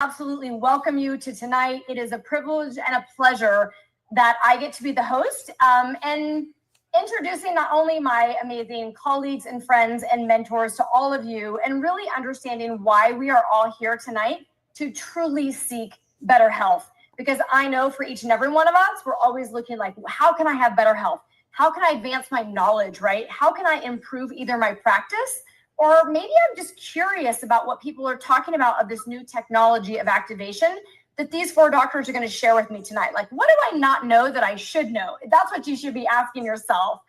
Absolutely welcome you to tonight. It is a privilege and a pleasure that I get to be the host and introducing not only my amazing colleagues and friends and mentors to all of you, and really understanding why we are all here tonight to truly seek better health. Because I know for each and every one of us, we're always looking like, how can I have better health? How can I advance my knowledge, right? How can I improve either my practice, or maybe I'm just curious about what people are talking about of this new technology of activation that these four doctors are going to share with me tonight. Like, what do I not know that I should know? That's what you should be asking yourself.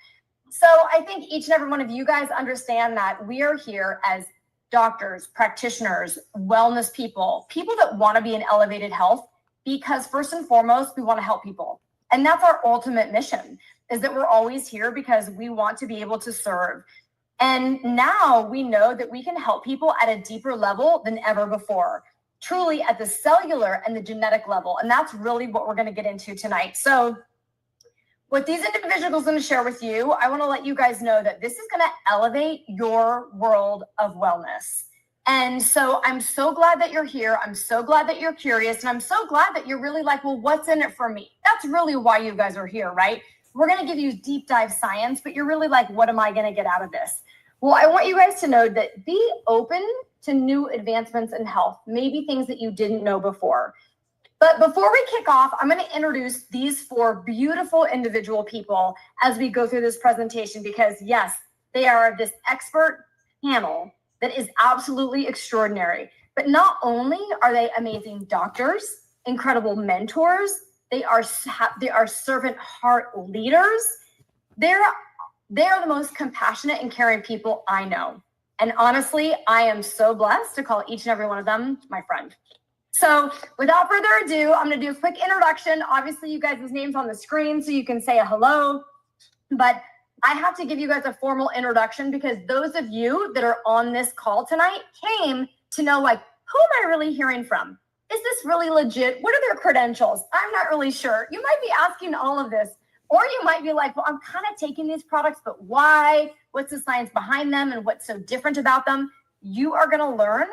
So I think each and every one of you guys understand that we are here as doctors, practitioners, wellness people that want to be in elevated health, because first and foremost, we want to help people. And that's our ultimate mission, is that we're always here because we want to be able to serve. And now we know that we can help people at a deeper level than ever before, truly at the cellular and the genetic level. And that's really what we're going to get into tonight. So what these individuals are going to share with you, I want to let you guys know that this is going to elevate your world of wellness. And so I'm so glad that you're here. I'm so glad that you're curious. And I'm so glad that you're really like, well, what's in it for me? That's really why you guys are here, right? We're going to give you deep dive science, but you're really like, what am I going to get out of this? Well, I want you guys to know that be open to new advancements in health, maybe things that you didn't know before. But before we kick off, I'm going to introduce these four beautiful individual people as we go through this presentation, because yes, they are this expert panel that is absolutely extraordinary. But not only are they amazing doctors, incredible mentors, they are servant heart leaders. They are the most compassionate and caring people I know. And honestly, I am so blessed to call each and every one of them my friend. So without further ado, I'm going to do a quick introduction. Obviously, you guys' names on the screen so you can say a hello. But I have to give you guys a formal introduction, because those of you that are on this call tonight came to know, like, who am I really hearing from? Is this really legit? What are their credentials? I'm not really sure. You might be asking all of this. Or you might be like, well, I'm kind of taking these products, but why? What's the science behind them and what's so different about them? You are going to learn.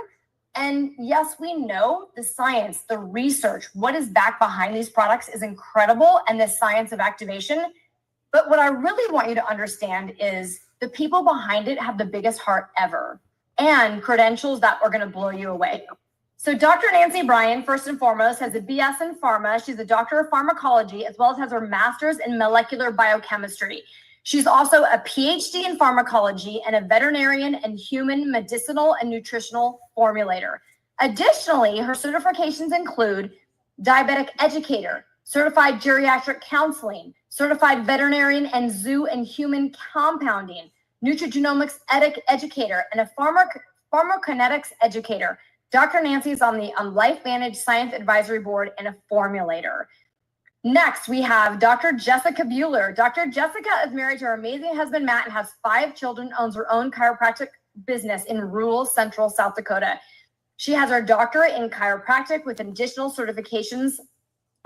And yes, we know the science, the research, what is back behind these products is incredible, and the science of activation. But what I really want you to understand is the people behind it have the biggest heart ever, and credentials that are going to blow you away. So Dr. Nancy Bryan, first and foremost, has a BS in pharma. She's a doctor of pharmacology, as well as has her master's in molecular biochemistry. She's also a PhD in pharmacology and a veterinarian and human medicinal and nutritional formulator. Additionally, her certifications include diabetic educator, certified geriatric counseling, certified veterinarian and zoo and human compounding, nutrigenomics educator, and a pharmacokinetics educator. Dr. Nancy is on the LifeVantage Science Advisory Board and a formulator. Next, we have Dr. Jessica Bueller. Dr. Jessica is married to her amazing husband, Matt, and has 5 children, owns her own chiropractic business in rural central South Dakota. She has her doctorate in chiropractic with additional certifications,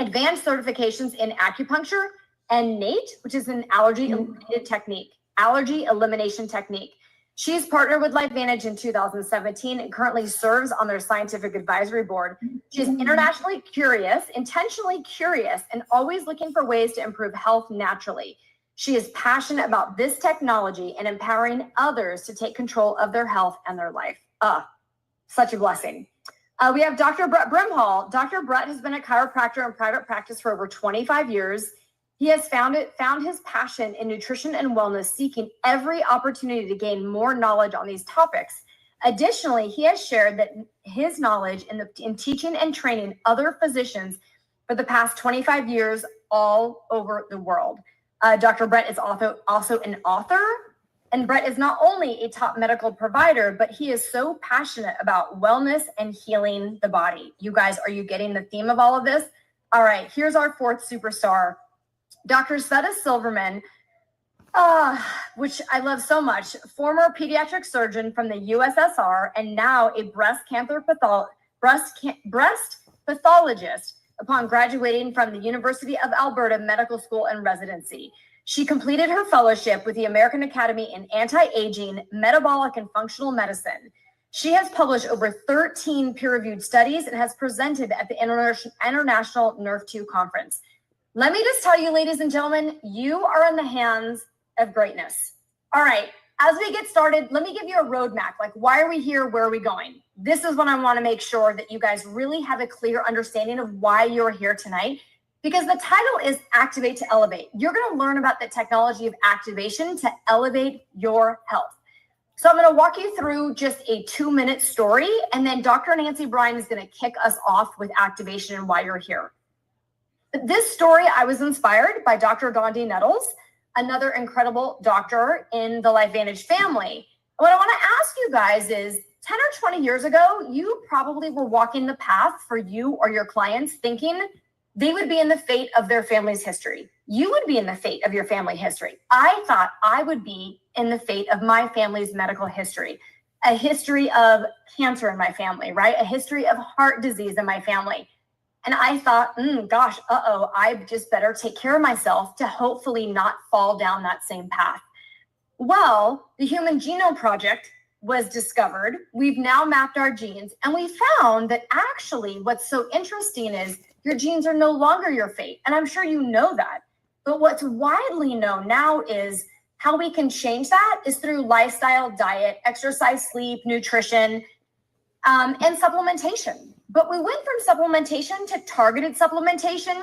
advanced certifications in acupuncture and NATE, which is an allergy elimination technique. She's partnered with LifeVantage in 2017 and currently serves on their scientific advisory board. She's intentionally curious, and always looking for ways to improve health naturally. She is passionate about this technology and empowering others to take control of their health and their life. Such a blessing. We have Dr. Brett Brimhall. Dr. Brett has been a chiropractor in private practice for over 25 years. He has found his passion in nutrition and wellness, seeking every opportunity to gain more knowledge on these topics. Additionally, he has shared that his knowledge in teaching and training other physicians for the past 25 years all over the world. Dr. Brett is also an author, and Brett is not only a top medical provider, but he is so passionate about wellness and healing the body. You guys, are you getting the theme of all of this? All right, here's our fourth superstar. Dr. Sveta Silverman, which I love so much, former pediatric surgeon from the USSR and now a breast pathologist upon graduating from the University of Alberta Medical School and Residency. She completed her fellowship with the American Academy in Anti-Aging, Metabolic, and Functional Medicine. She has published over 13 peer-reviewed studies and has presented at the International Nerve2 Conference. Let me just tell you, ladies and gentlemen, you are in the hands of greatness. All right, as we get started, let me give you a roadmap. Like, why are we here? Where are we going? This is what I want to make sure that you guys really have a clear understanding of why you're here tonight, because the title is Activate to Elevate. You're going to learn about the technology of activation to elevate your health. So I'm going to walk you through just a 2-minute story, and then Dr. Nancy Bryan is going to kick us off with activation and why you're here. This story, I was inspired by Dr. Gandhi Nettles, another incredible doctor in the LifeVantage family. What I want to ask you guys is, 10 or 20 years ago, you probably were walking the path for you or your clients thinking they would be in the fate of their family's history. You would be in the fate of your family history. I thought I would be in the fate of my family's medical history, a history of cancer in my family, right? A history of heart disease in my family. And I thought, I just better take care of myself to hopefully not fall down that same path. Well, the Human Genome Project was discovered. We've now mapped our genes, and we found that actually what's so interesting is your genes are no longer your fate. And I'm sure you know that. But what's widely known now is how we can change that is through lifestyle, diet, exercise, sleep, nutrition, and supplementation. But we went from supplementation to targeted supplementation.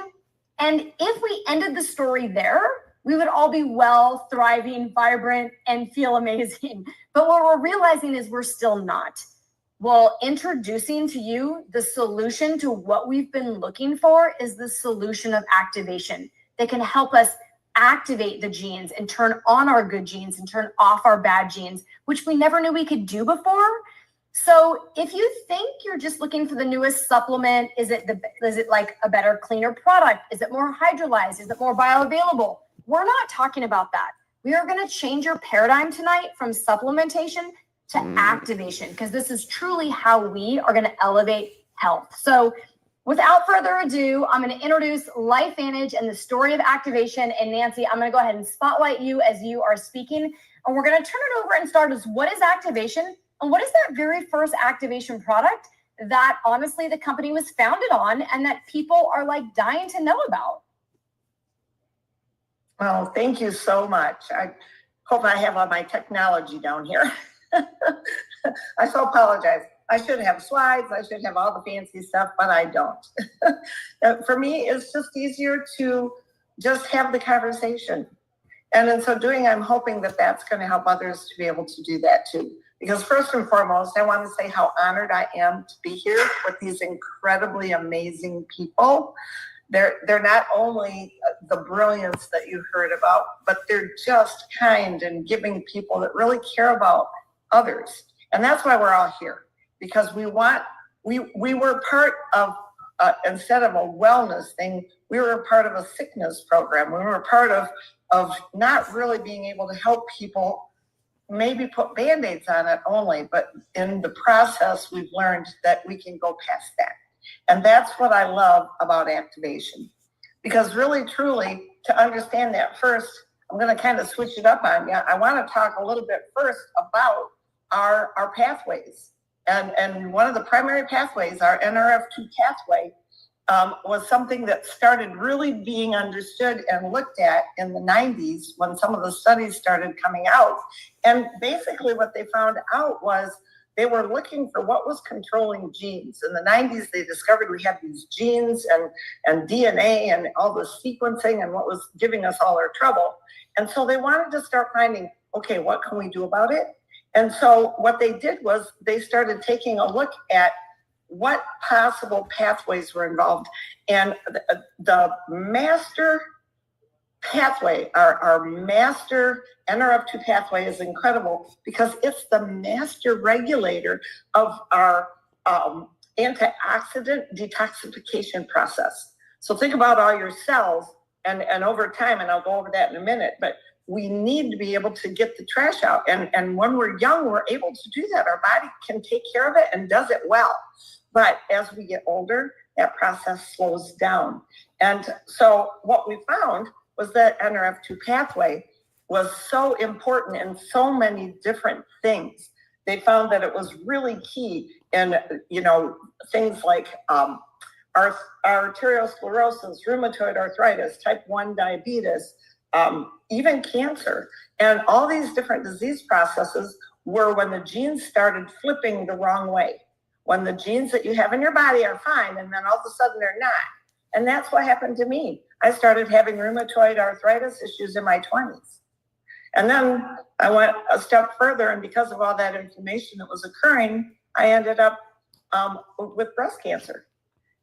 And if we ended the story there, we would all be well, thriving, vibrant, and feel amazing. But what we're realizing is we're still not. Well, introducing to you the solution to what we've been looking for is the solution of activation that can help us activate the genes and turn on our good genes and turn off our bad genes, which we never knew we could do before. So if you think you're just looking for the newest supplement, is it like a better, cleaner product? Is it more hydrolyzed? Is it more bioavailable? We're not talking about that. We are going to change your paradigm tonight from supplementation to activation, because this is truly how we are going to elevate health. So without further ado, I'm going to introduce LifeVantage and the story of activation. And Nancy, I'm going to go ahead and spotlight you as you are speaking. And we're going to turn it over and start as what is activation? And what is that very first activation product that honestly the company was founded on and that people are like dying to know about? Well, thank you so much. I hope I have all my technology down here. I so apologize. I should have slides. I should have all the fancy stuff, but I don't. For me, it's just easier to just have the conversation. And in so doing, I'm hoping that that's going to help others to be able to do that too. Because first and foremost, I want to say how honored I am to be here with these incredibly amazing people. They're not only the brilliance that you heard about, but they're just kind and giving people that really care about others. And that's why we're all here, because we were part of, instead of a wellness thing, we were a part of a sickness program. We were a part of not really being able to help people maybe put Band-Aids on it only, but in the process, we've learned that we can go past that. And that's what I love about activation, because really, truly, to understand that first, I'm going to kind of switch it up on you. I want to talk a little bit first about our pathways. And one of the primary pathways, our NRF2 pathway, was something that started really being understood and looked at in the 90s when some of the studies started coming out. And basically what they found out was they were looking for what was controlling genes. In the 90s, they discovered we had these genes and DNA and all the sequencing and what was giving us all our trouble. And so they wanted to start finding, okay, what can we do about it? And so what they did was they started taking a look at what possible pathways were involved. And the master pathway, our master NRF2 pathway is incredible because it's the master regulator of our antioxidant detoxification process. So think about all your cells and over time, and I'll go over that in a minute, but we need to be able to get the trash out. And when we're young, we're able to do that. Our body can take care of it and does it well. But as we get older, that process slows down. And so what we found was that NRF2 pathway was so important in so many different things they found that it was really key in, things like arteriosclerosis, rheumatoid arthritis, type 1 diabetes, even cancer. And all these different disease processes were when the genes started flipping the wrong way. When the genes that you have in your body are fine, and then all of a sudden they're not. And that's what happened to me. I started having rheumatoid arthritis issues in my 20s. And then I went a step further, and because of all that inflammation that was occurring, I ended up with breast cancer.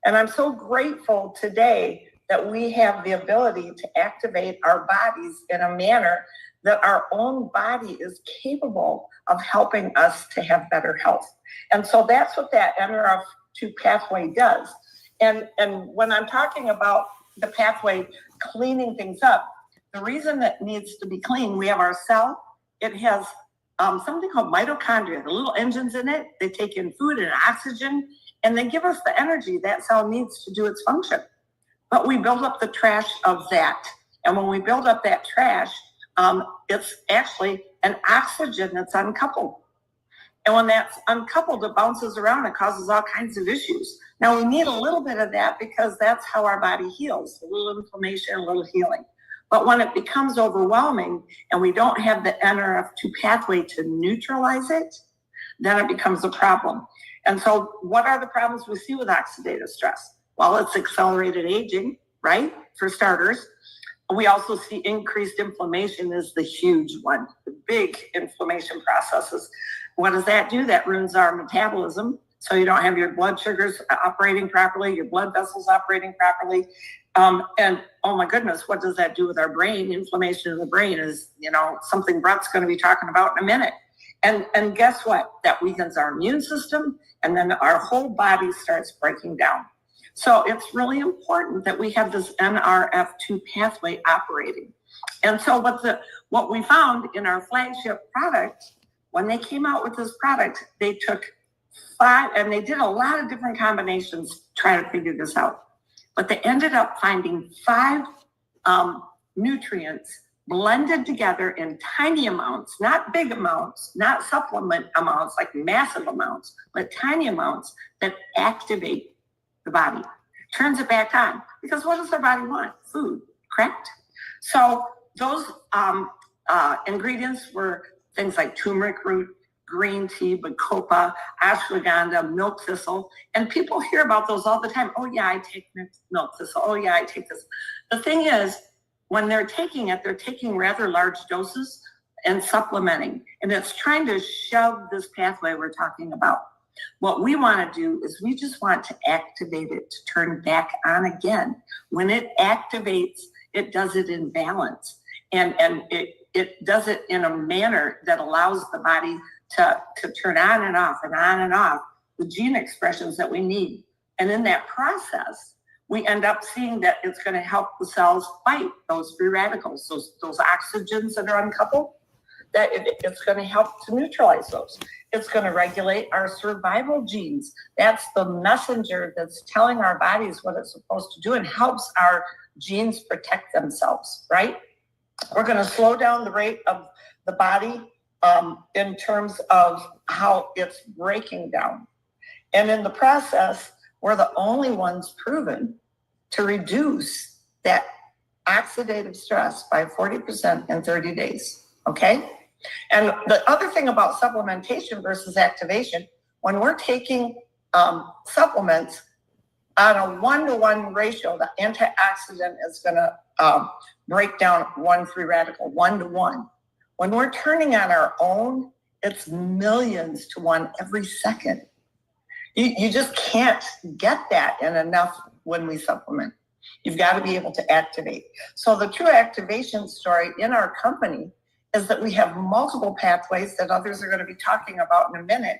And I'm so grateful today that we have the ability to activate our bodies in a manner that our own body is capable of helping us to have better health. And so that's what that NRF2 pathway does. And when I'm talking about the pathway cleaning things up, the reason that needs to be clean, we have our cell. It has something called mitochondria, the little engines in it. They take in food and oxygen, and they give us the energy that cell needs to do its function. But we build up the trash of that. And when we build up that trash, it's actually an oxygen that's uncoupled. And when that's uncoupled, it bounces around and causes all kinds of issues. Now, we need a little bit of that because that's how our body heals, a little inflammation, a little healing. But when it becomes overwhelming and we don't have the NRF2 pathway to neutralize it, then it becomes a problem. And so what are the problems we see with oxidative stress? Well, it's accelerated aging, right? For starters. We also see increased inflammation is the huge one, the big inflammation processes. What does that do? That ruins our metabolism. So you don't have your blood sugars operating properly, your blood vessels operating properly. And oh my goodness, what does that do with our brain? Inflammation of the brain is, something Brett's going to be talking about in a minute. And guess what? That weakens our immune system, and then our whole body starts breaking down. So it's really important that we have this NRF2 pathway operating. And so what we found in our flagship product, when they came out with this product, they took 5, and they did a lot of different combinations trying to figure this out. But they ended up finding 5 nutrients blended together in tiny amounts, not big amounts, not supplement amounts, like massive amounts, but tiny amounts that activate the body, turns it back on. Because what does our body want? Food, correct? So those ingredients were things like turmeric root, green tea, bacopa, ashwagandha, milk thistle. And people hear about those all the time. Oh yeah, I take milk thistle. Oh yeah, I take this. The thing is, when they're taking it, they're taking rather large doses and supplementing. And it's trying to shove this pathway we're talking about. What we want to do is we just want to activate it to turn back on again. When it activates, it does it in balance. And it does it in a manner that allows the body to turn on and off the gene expressions that we need. And in that process, we end up seeing that it's going to help the cells fight those free radicals, those oxygens that are uncoupled, that it's going to help to neutralize those. It's going to regulate our survival genes. That's the messenger that's telling our bodies what it's supposed to do and helps our genes protect themselves, right? We're going to slow down the rate of the body in terms of how it's breaking down. And in the process, we're the only ones proven to reduce that oxidative stress by 40% in 30 days, okay? And the other thing about supplementation versus activation, when we're taking supplements on a 1-to-1 ratio, the antioxidant is going to break down one free radical, 1-to-1. When we're turning on our own, it's millions to 1 every second. You just can't get that in enough when we supplement. You've got to be able to activate. So the true activation story in our company is that we have multiple pathways that others are going to be talking about in a minute.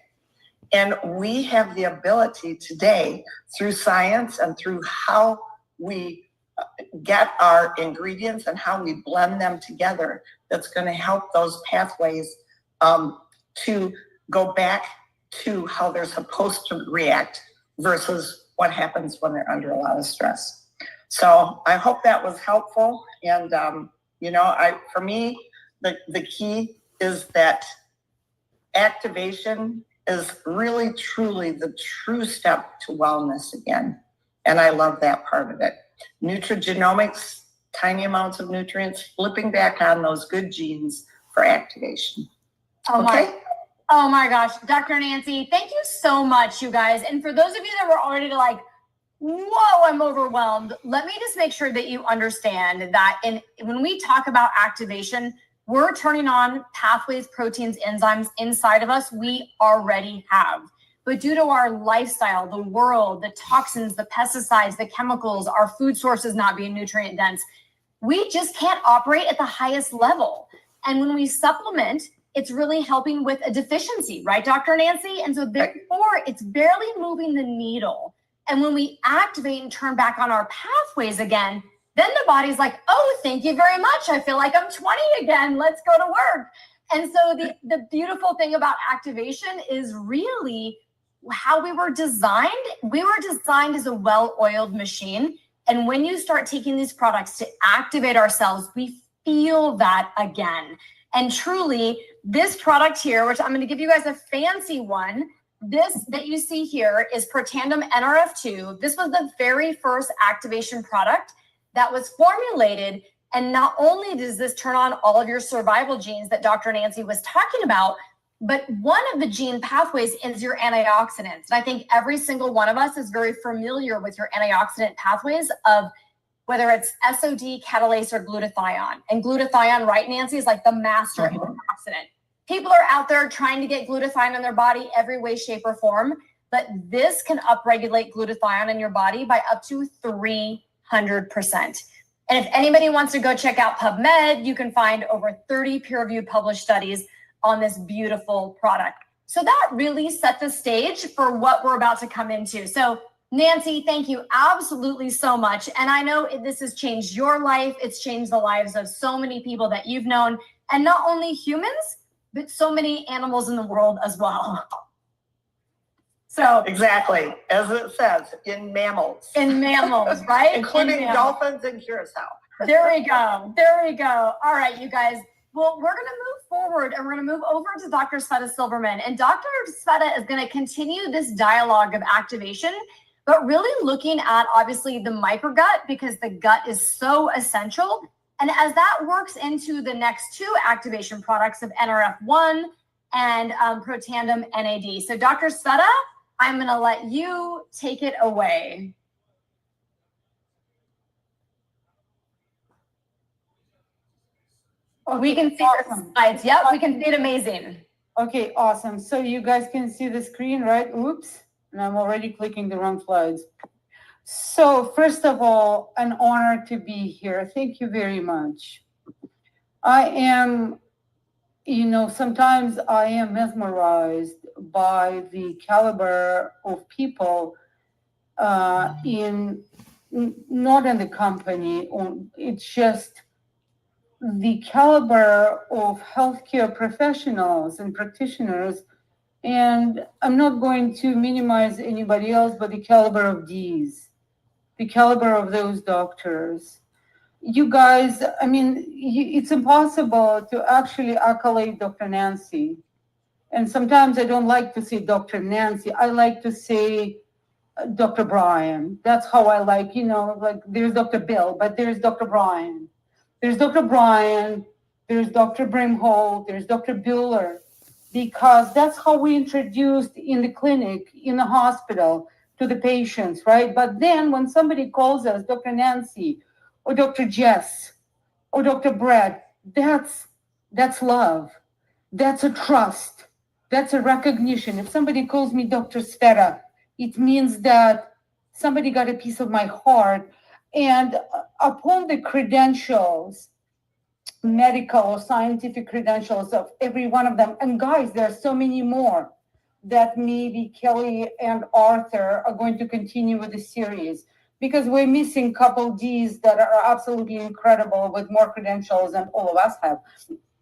And we have the ability today, through science and through how we get our ingredients and how we blend them together, that's going to help those pathways to go back to how they're supposed to react versus what happens when they're under a lot of stress. So I hope that was helpful. And, for me, the key is that activation is really, truly the true step to wellness again. And I love that part of it. Nutrigenomics, tiny amounts of nutrients, flipping back on those good genes for activation. Oh my gosh, Dr. Nancy, thank you so much, you guys. And for those of you that were already like, whoa, I'm overwhelmed, let me just make sure that you understand that when we talk about activation, we're turning on pathways, proteins, enzymes inside of us we already have. But due to our lifestyle, the world, the toxins, the pesticides, the chemicals, our food sources not being nutrient dense, we just can't operate at the highest level. And when we supplement, it's really helping with a deficiency, right, Dr. Nancy? And so therefore, it's barely moving the needle. And when we activate and turn back on our pathways again, then the body's like, oh, thank you very much. I feel like I'm 20 again. Let's go to work. And so the beautiful thing about activation is really how we were designed. We were designed as a well-oiled machine. And when you start taking these products to activate ourselves, we feel that again. And truly, this product here, which I'm going to give you guys a fancy one, this that you see here is Protandem NRF2. This was the very first activation product that was formulated. And not only does this turn on all of your survival genes that Dr. Nancy was talking about, but one of the gene pathways is your antioxidants. And I think every single one of us is very familiar with your antioxidant pathways of whether it's SOD, catalase, or glutathione. And glutathione, right, Nancy, is like the master antioxidant. People are out there trying to get glutathione in their body every way, shape, or form, but this can upregulate glutathione in your body by up to 300%. And if anybody wants to go check out PubMed, you can find over 30 peer-reviewed published studies on this beautiful product. So that really set the stage for what we're about to come into. So Nancy, thank you absolutely so much. And I know this has changed your life. It's changed the lives of so many people that you've known, and not only humans, but so many animals in the world as well. So exactly, as it says, in mammals. In mammals, right? Including dolphins and curacao. There we go. There we go. All right, you guys. Well, we're going to move forward and we're going to move over to Dr. Sveta Silverman. And Dr. Sveta is going to continue this dialogue of activation, but really looking at obviously the microgut, because the gut is so essential. And as that works into the next two activation products of NRF1 and Protandem NAD. So Dr. Sveta, I'm going to let you take it away. Okay, we can see awesome. your slides. Yep, we can see it amazing. Okay, awesome. So you guys can see the screen, right? Oops, and I'm already clicking the wrong slides. So first of all, an honor to be here. Thank you very much. I am, sometimes I am mesmerized by the caliber of people not in the company. It's just the caliber of healthcare professionals and practitioners. And I'm not going to minimize anybody else, but the caliber of these, the caliber of those doctors. You guys, it's impossible to actually accolade Dr. Nancy. And sometimes I don't like to say Dr. Nancy. I like to say Dr. Brian. That's how I like, like there's Dr. Bill, but there's Dr. Brian. There's Dr. Brian, there's Dr. Brimholt, there's Dr. Bueller, because that's how we introduced in the clinic, in the hospital, to the patients, right? But then when somebody calls us Dr. Nancy or Dr. Jess or Dr. Brett, that's love. That's a trust. That's a recognition. If somebody calls me Dr. Sveta, it means that somebody got a piece of my heart. And upon the credentials, medical or scientific credentials of every one of them, and guys, there are so many more that maybe Kelly and Arthur are going to continue with the series, because we're missing a couple Ds that are absolutely incredible with more credentials than all of us have.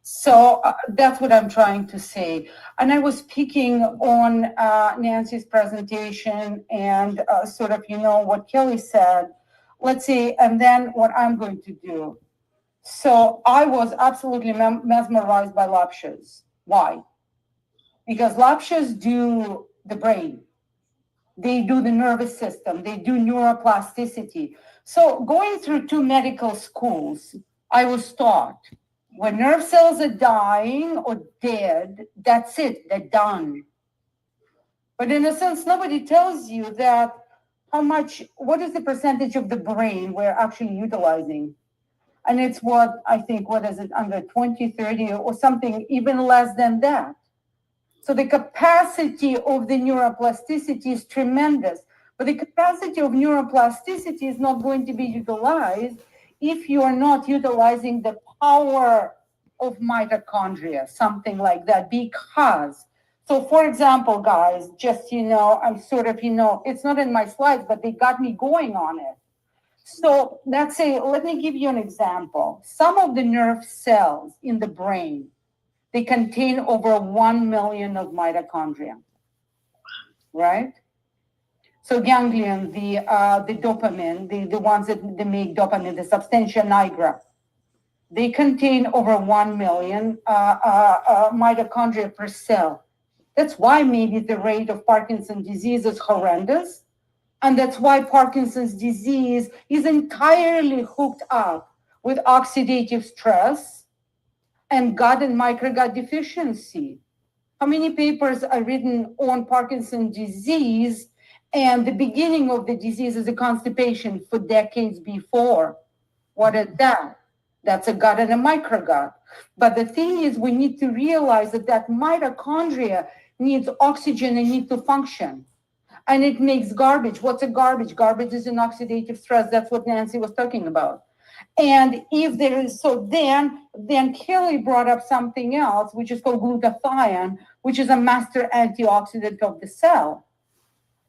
So that's what I'm trying to say. And I was picking on Nancy's presentation and sort of, what Kelly said. Let's see, and then what I'm going to do. So I was absolutely mesmerized by lashes. Why? because lectures do the brain, they do the nervous system, they do neuroplasticity. So going through 2 medical schools, I was taught when nerve cells are dying or dead, that's it, they're done. But in a sense, nobody tells you that what is the percentage of the brain we're actually utilizing? And it's what is it, under 20, 30, or something even less than that. So the capacity of the neuroplasticity is tremendous, but the capacity of neuroplasticity is not going to be utilized if you are not utilizing the power of mitochondria, something like that, because, so for example, guys, just, I'm sort of, it's not in my slides, but they got me going on it. So let's say, let me give you an example. Some of the nerve cells in the brain, they contain over 1 million of mitochondria, right? So ganglion, the dopamine, the ones that they make dopamine, the substantia nigra, they contain over 1 million mitochondria per cell. That's why maybe the rate of Parkinson's disease is horrendous. And that's why Parkinson's disease is entirely hooked up with oxidative stress and gut and microgut deficiency. How many papers are written on Parkinson's disease and the beginning of the disease is a constipation for decades before? What is that? That's a gut and a microgut. But the thing is, we need to realize that mitochondria needs oxygen and need to function. And it makes garbage. What's a garbage? Garbage is an oxidative stress. That's what Nancy was talking about. And if there is, so then Kelly brought up something else, which is called glutathione, which is a master antioxidant of the cell.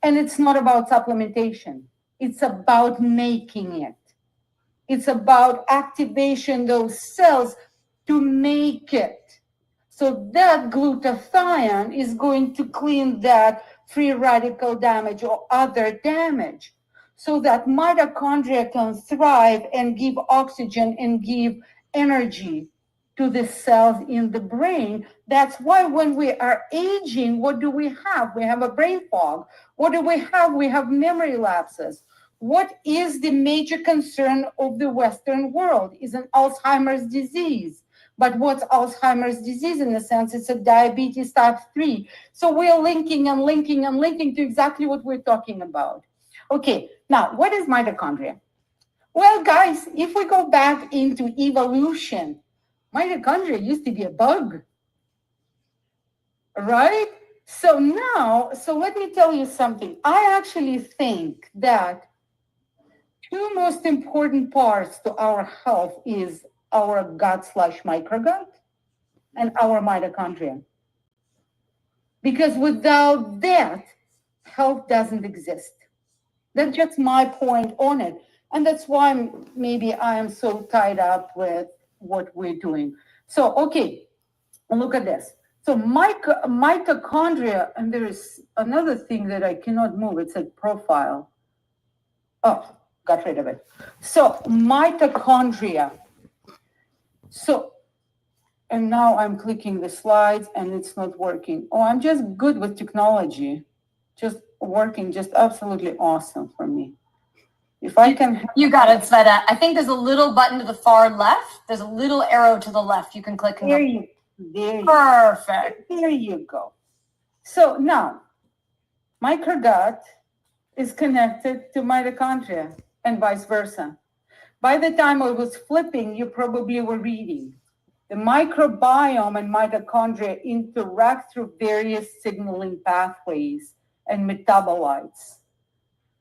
And it's not about supplementation. It's about making it. It's about activation those cells to make it. So that glutathione is going to clean that free radical damage or other damage, so that mitochondria can thrive and give oxygen and give energy to the cells in the brain. That's why when we are aging, what do we have? We have a brain fog. What do we have? We have memory lapses. What is the major concern of the Western world? Is an Alzheimer's disease. But what's Alzheimer's disease? In a sense, it's a diabetes type 3. So we're linking and linking and linking to exactly what we're talking about. Okay, now, what is mitochondria? Well, guys, if we go back into evolution, mitochondria used to be a bug, right? So let me tell you something. I actually think that 2 most important parts to our health is our gut/microgut and our mitochondria. Because without that, health doesn't exist. That's just my point on it. And that's why maybe I am so tied up with what we're doing. So, okay, look at this. So mitochondria, and there is another thing that I cannot move. It's a profile. Oh, got rid of it. So mitochondria. So, and now I'm clicking the slides and it's not working. Oh, I'm just good with technology. Just working, just absolutely awesome for me. If I can. You got it, Sveta. I think there's a little button to the far left. There's a little arrow to the left. You can click. There you go. Perfect. There you go. So now, microgut is connected to mitochondria and vice versa. By the time I was flipping, you probably were reading. The microbiome and mitochondria interact through various signaling pathways and metabolites.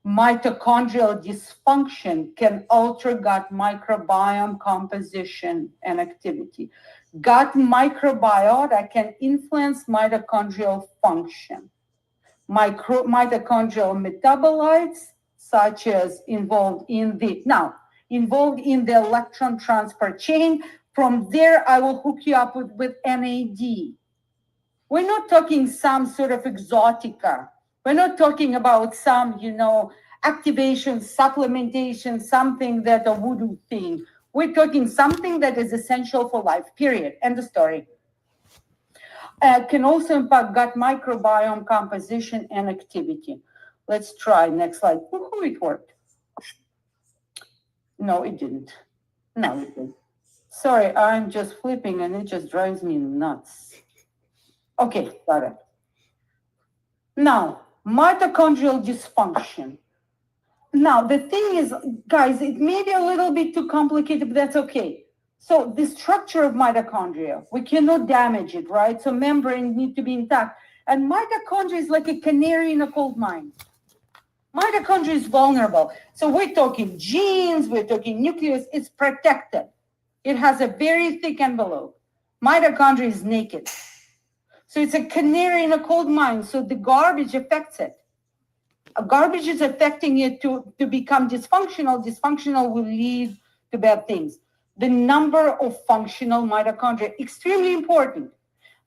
Mitochondrial dysfunction can alter gut microbiome composition and activity. Gut microbiota can influence mitochondrial function. Mitochondrial metabolites, such as involved in the electron transport chain. From there, I will hook you up with NAD. We're not talking some sort of exotica. We're not talking about some, activation, supplementation, something that a voodoo thing. We're talking something that is essential for life, period. End of story. can also impact gut microbiome composition and activity. Let's try next slide. Woohoo, it worked. No, it didn't. No, it didn't. Sorry, I'm just flipping and it just drives me nuts. Okay, got it. Now, mitochondrial dysfunction. Now, the thing is, guys, it may be a little bit too complicated, but that's okay. So the structure of mitochondria, we cannot damage it, right? So membrane need to be intact. And mitochondria is like a canary in a coal mine. Mitochondria is vulnerable. So we're talking genes, we're talking nucleus, it's protected. It has a very thick envelope. Mitochondria is naked. So it's a canary in a coal mine. So the garbage affects it. Garbage is affecting it to become dysfunctional. Dysfunctional will lead to bad things. The number of functional mitochondria, extremely important.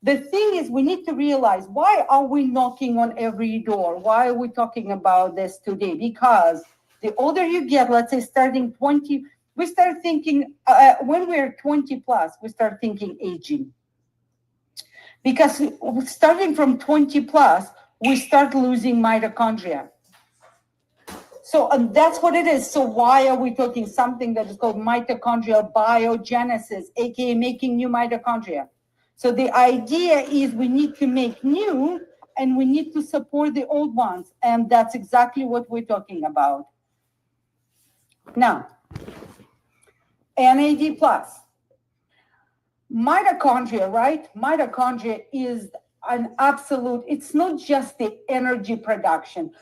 The thing is, we need to realize, why are we knocking on every door? Why are we talking about this today? Because the older you get, let's say starting 20, we start thinking, when we're 20 plus, we start thinking aging. Because starting from 20 plus, we start losing mitochondria. So that's what it is. So why are we talking something that is called mitochondrial biogenesis, aka making new mitochondria? So the idea is we need to make new and we need to support the old ones. And that's exactly what we're talking about. Now, NAD plus. Mitochondria, right? Mitochondria is an absolute, it's not just the energy production.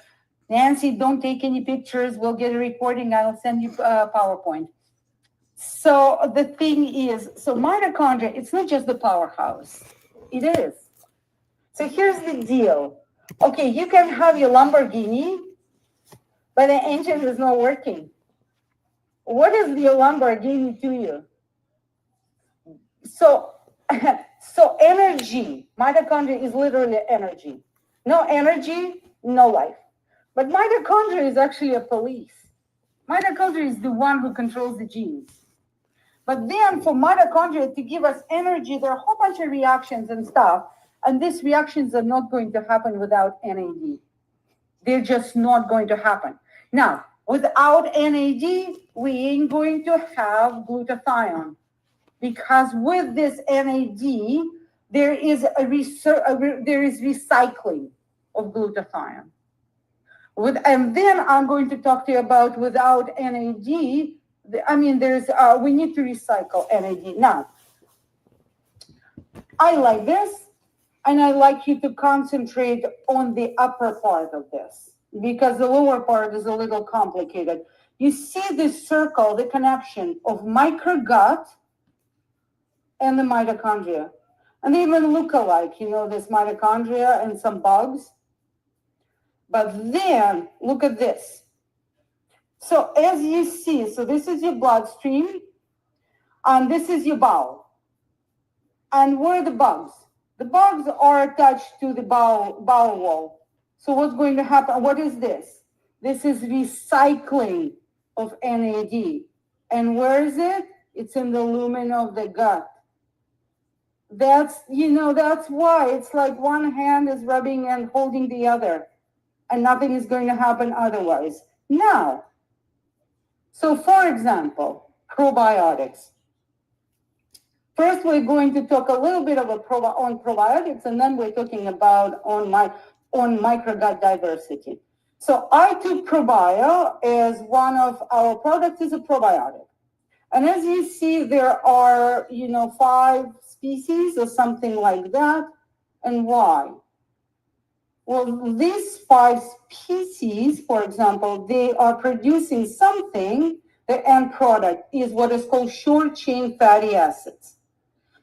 Nancy, don't take any pictures. We'll get a recording. I'll send you a PowerPoint. So the thing is, so mitochondria, it's not just the powerhouse. It is. So here's the deal. Okay, you can have your Lamborghini, but the engine is not working. What is your Lamborghini to you? So energy, mitochondria is literally energy. No energy, no life. But mitochondria is actually a police. Mitochondria is the one who controls the genes. But then for mitochondria to give us energy, there are a whole bunch of reactions and stuff. And these reactions are not going to happen without NAD. They're just not going to happen. Now, without NAD, we ain't going to have glutathione. Because with this NAD, there is recycling of glutathione. And then I'm going to talk to you about without NAD. I mean, we need to recycle NAD. Now, I like this, and I like you to concentrate on the upper part of this because the lower part is a little complicated. You see this circle, the connection of microgut and the mitochondria. And they even look alike, this mitochondria and some bugs. But then, look at this. So as you see, so this is your bloodstream, and this is your bowel. And where are the bugs? The bugs are attached to the bowel wall. So what's going to happen? What is this? This is recycling of NAD. And where is it? It's in the lumen of the gut. That's why it's like one hand is rubbing and holding the other. And nothing is going to happen otherwise. Now, so for example, probiotics. First, we're going to talk a little bit on probiotics, and then we're talking about on microgut diversity. So I2 Probio is one of our products, is a probiotic. And as you see, there are, 5 species or something like that. And why? Well, these 5 species, for example, they are producing something. The end product is what is called short-chain fatty acids.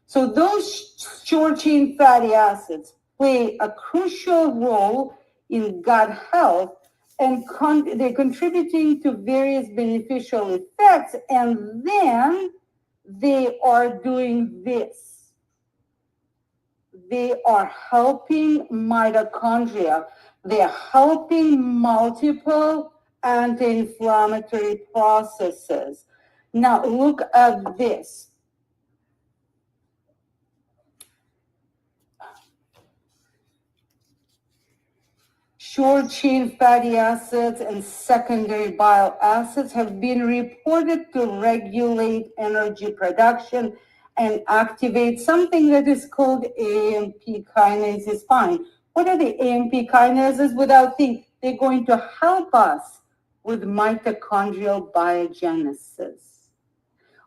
So those short-chain fatty acids play a crucial role in gut health, and they're contributing to various beneficial effects, and then they are doing this. They are helping mitochondria. They are helping multiple anti-inflammatory processes. Now look at this. short-chain fatty acids and secondary bile acids have been reported to regulate energy production and activate something that is called AMP kinases. Fine. What are the AMP kinases? Without thinking, they're going to help us with mitochondrial biogenesis.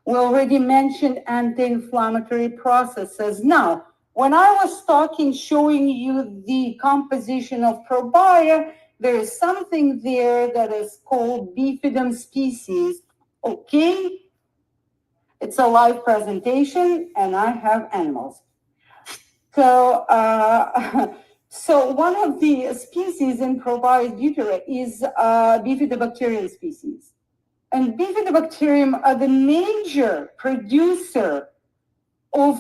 We already mentioned anti-inflammatory processes. Now, when I was talking, showing you the composition of probia, there is something there that is called bifidum species. Okay, it's a live presentation, and I have animals. So, so one of the species in probia butyrate is bifidobacterium species. And bifidobacterium are the major producer of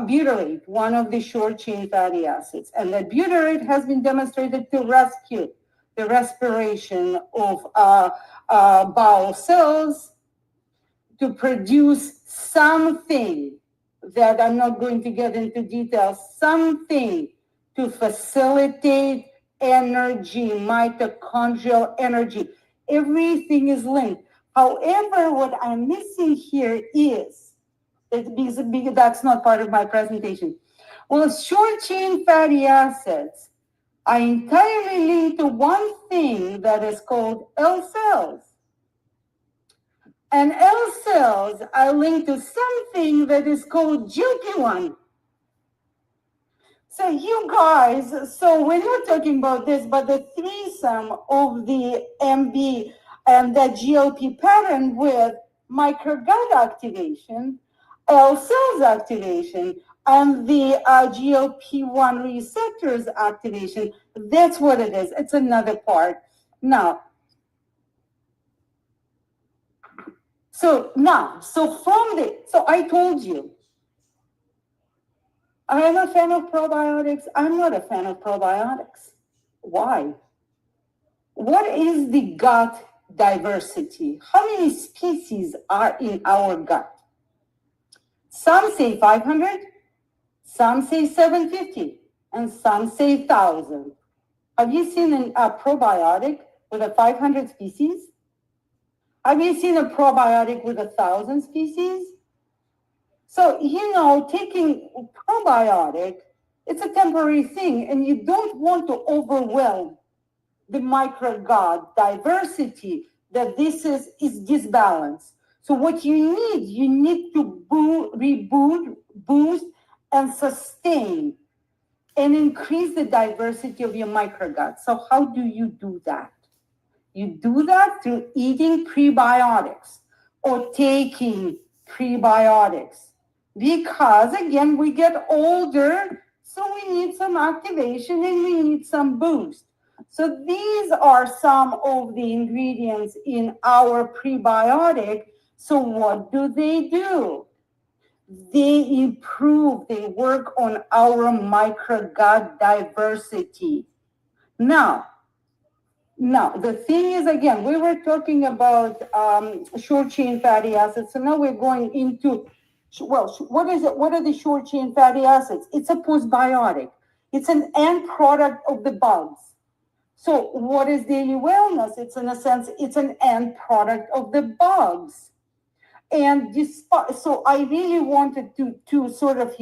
butyrate, one of the short-chain fatty acids. And that butyrate has been demonstrated to rescue the respiration of bowel cells, to produce something that I'm not going to get into details, something to facilitate energy, mitochondrial energy. Everything is linked. However, what I'm missing here is, that's not part of my presentation. Well, short-chain fatty acids are entirely linked to one thing that is called L cells. And L cells are linked to something that is called GLP-1. So you guys, so we're not talking about this, but the threesome of the MB and the GLP pattern with microgut activation, L cells activation, and the GLP-1 receptors activation, that's what it is. It's another part. Now, so I told you, I am a fan of probiotics. I'm not a fan of probiotics. Why? What is the gut diversity? How many species are in our gut? Some say 500, some say 750, and some say 1,000. Have you seen a probiotic with a 500 species? Have you seen a probiotic with 1,000 species? So, taking probiotic, it's a temporary thing, and you don't want to overwhelm the microgut diversity that this is disbalanced. So what you need to reboot, boost, and sustain, and increase the diversity of your microgut. So how do you do that? You do that through eating prebiotics or taking prebiotics. Because again, we get older, so we need some activation and we need some boost. So these are some of the ingredients in our prebiotic. So what do? They improve, they work on our microgut diversity. Now, the thing is, again, we were talking about short-chain fatty acids. So now we're going into, what is it? What are the short-chain fatty acids? It's a postbiotic. It's an end product of the bugs. So what is daily wellness? It's, in a sense, it's an end product of the bugs. And so I really wanted to sort of,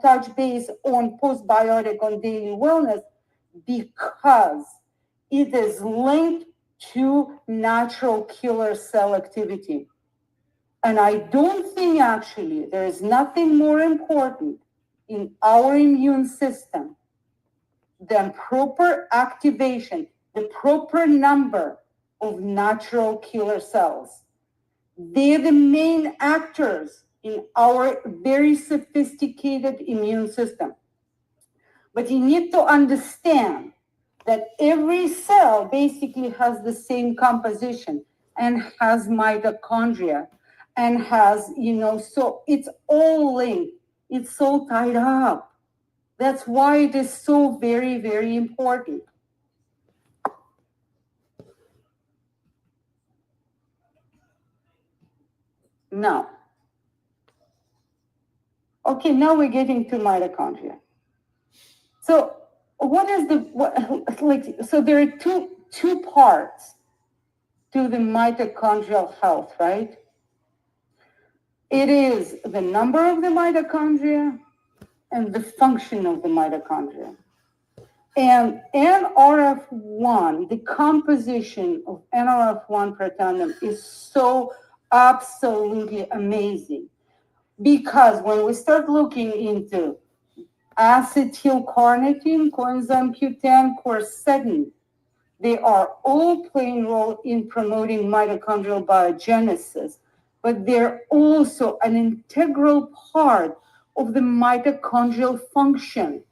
touch base on postbiotic on daily wellness because it is linked to natural killer cell activity. And I don't think actually there is nothing more important in our immune system than proper activation, the proper number of natural killer cells. They're the main actors in our very sophisticated immune system. But you need to understand that every cell basically has the same composition and has mitochondria and has, so it's all linked. It's all tied up. That's why it is so very, very important. Now, okay, now we're getting to mitochondria. So what is so there are two parts to the mitochondrial health, right? It is the number of the mitochondria and the function of the mitochondria. And NRF1, the composition of NRF1 proteinum is so absolutely amazing, because when we start looking into acetylcarnitine, coenzyme Q10, quercetin, they are all playing a role in promoting mitochondrial biogenesis, but they're also an integral part of the mitochondrial function.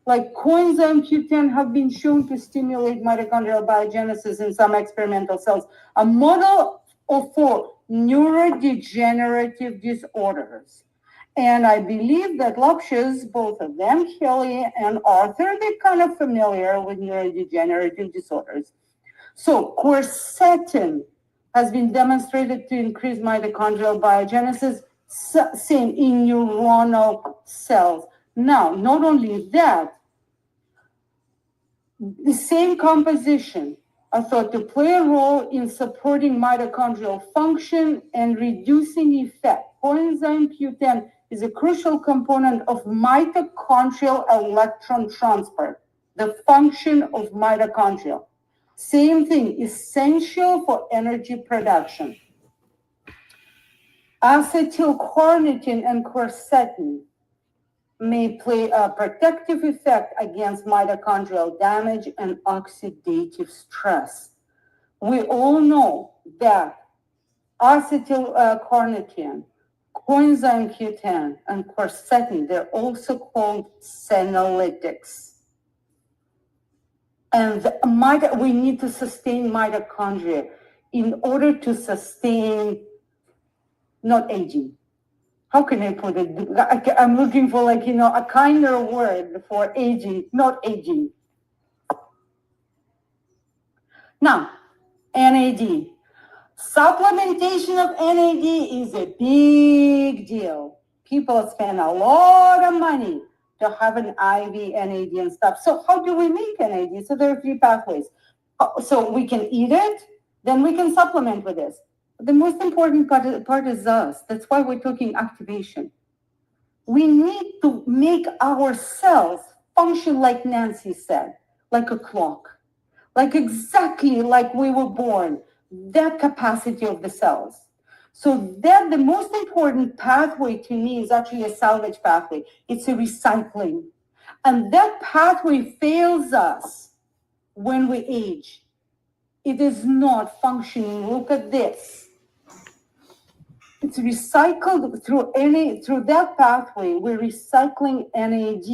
Like coenzyme Q10 have been shown to stimulate mitochondrial biogenesis in some experimental cells, a model for neurodegenerative disorders. And I believe that Lakshas, both of them, Kelly and Arthur, they're kind of familiar with neurodegenerative disorders. So quercetin has been demonstrated to increase mitochondrial biogenesis, same in neuronal cells. Now, not only that, the same composition are thought to play a role in supporting mitochondrial function and reducing effect. Coenzyme Q10 is a crucial component of mitochondrial electron transport, the function of mitochondria. Same thing, essential for energy production. Acetylcarnitine and quercetin may play a protective effect against mitochondrial damage and oxidative stress. We all know that acetylcarnitine, coenzyme Q10, and quercetin, they're also called senolytics. And we need to sustain mitochondria in order to sustain, not aging. How can I put it? I'm looking for a kinder word for aging, not aging. Now, NAD. Supplementation of NAD is a big deal. People spend a lot of money to have an IV NAD and stuff. So how do we make NAD? So there are 3 pathways. So we can eat it, then we can supplement with this. The most important part is us. That's why we're talking activation. We need to make our cells function like Nancy said, like a clock, like exactly like we were born, that capacity of the cells. So that the most important pathway to me is actually a salvage pathway. It's a recycling. And that pathway fails us when we age. It is not functioning. Look at this. It's recycled through that pathway. We're recycling NAD,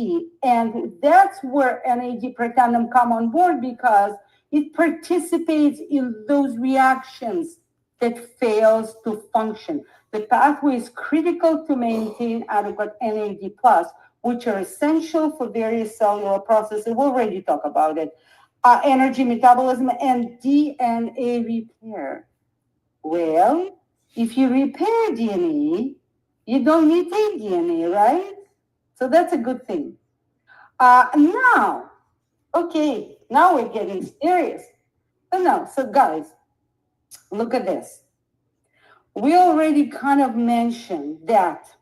and that's where NAD proteinum come on board, because it participates in those reactions that fails to function. The pathway is critical to maintain adequate NAD+, which are essential for various cellular processes. We'll already talk about it. Energy metabolism and DNA repair. Well, if you repair DNA, you don't mutate DNA, right? So that's a good thing. Now we're getting serious. So guys, look at this. We already kind of mentioned that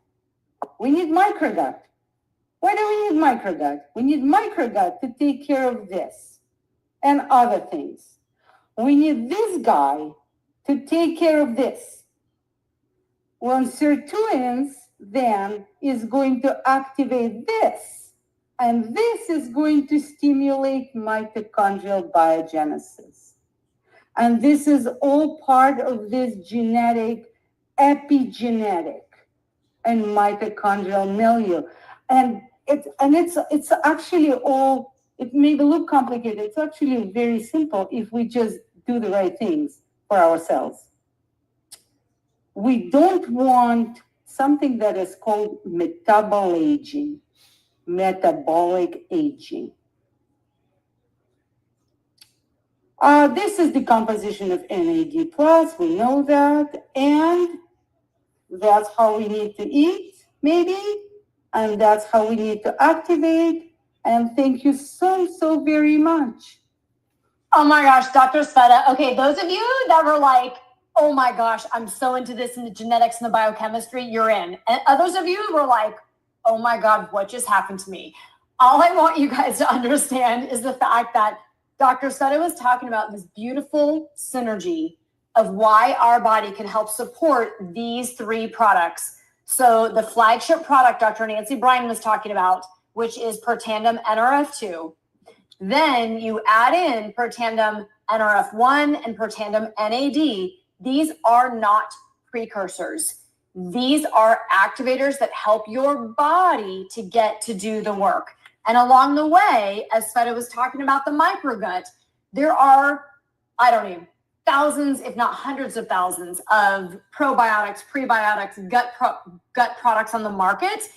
we need microgut. Why do we need microgut? We need microgut to take care of this and other things. We need this guy to take care of this. Well, sirtuins then is going to activate this, and this is going to stimulate mitochondrial biogenesis. And this is all part of this genetic, epigenetic, and mitochondrial milieu. And it's actually all, it may look complicated. It's actually very simple if we just do the right things for ourselves. We don't want something that is called metabolic aging. This is the composition of NAD+, we know that, and that's how we need to eat, maybe, and that's how we need to activate. And thank you so, so very much. Oh my gosh, Dr. Sveta. Okay, those of you that were like, oh my gosh, I'm so into this and the genetics and the biochemistry, you're in. And others of you were like, oh my God, what just happened to me? All I want you guys to understand is the fact that Dr. Sveta was talking about this beautiful synergy of why our body can help support these three products. So the flagship product Dr. Nancy Bryan was talking about, which is Protandim NRF2. Then you add in Protandim NRF1 and Protandim NAD. These are not precursors. These are activators that help your body to get to do the work. And along the way, as Sveta was talking about the microgut, there are, I don't know, thousands, if not hundreds of thousands of probiotics, prebiotics, gut products on the market.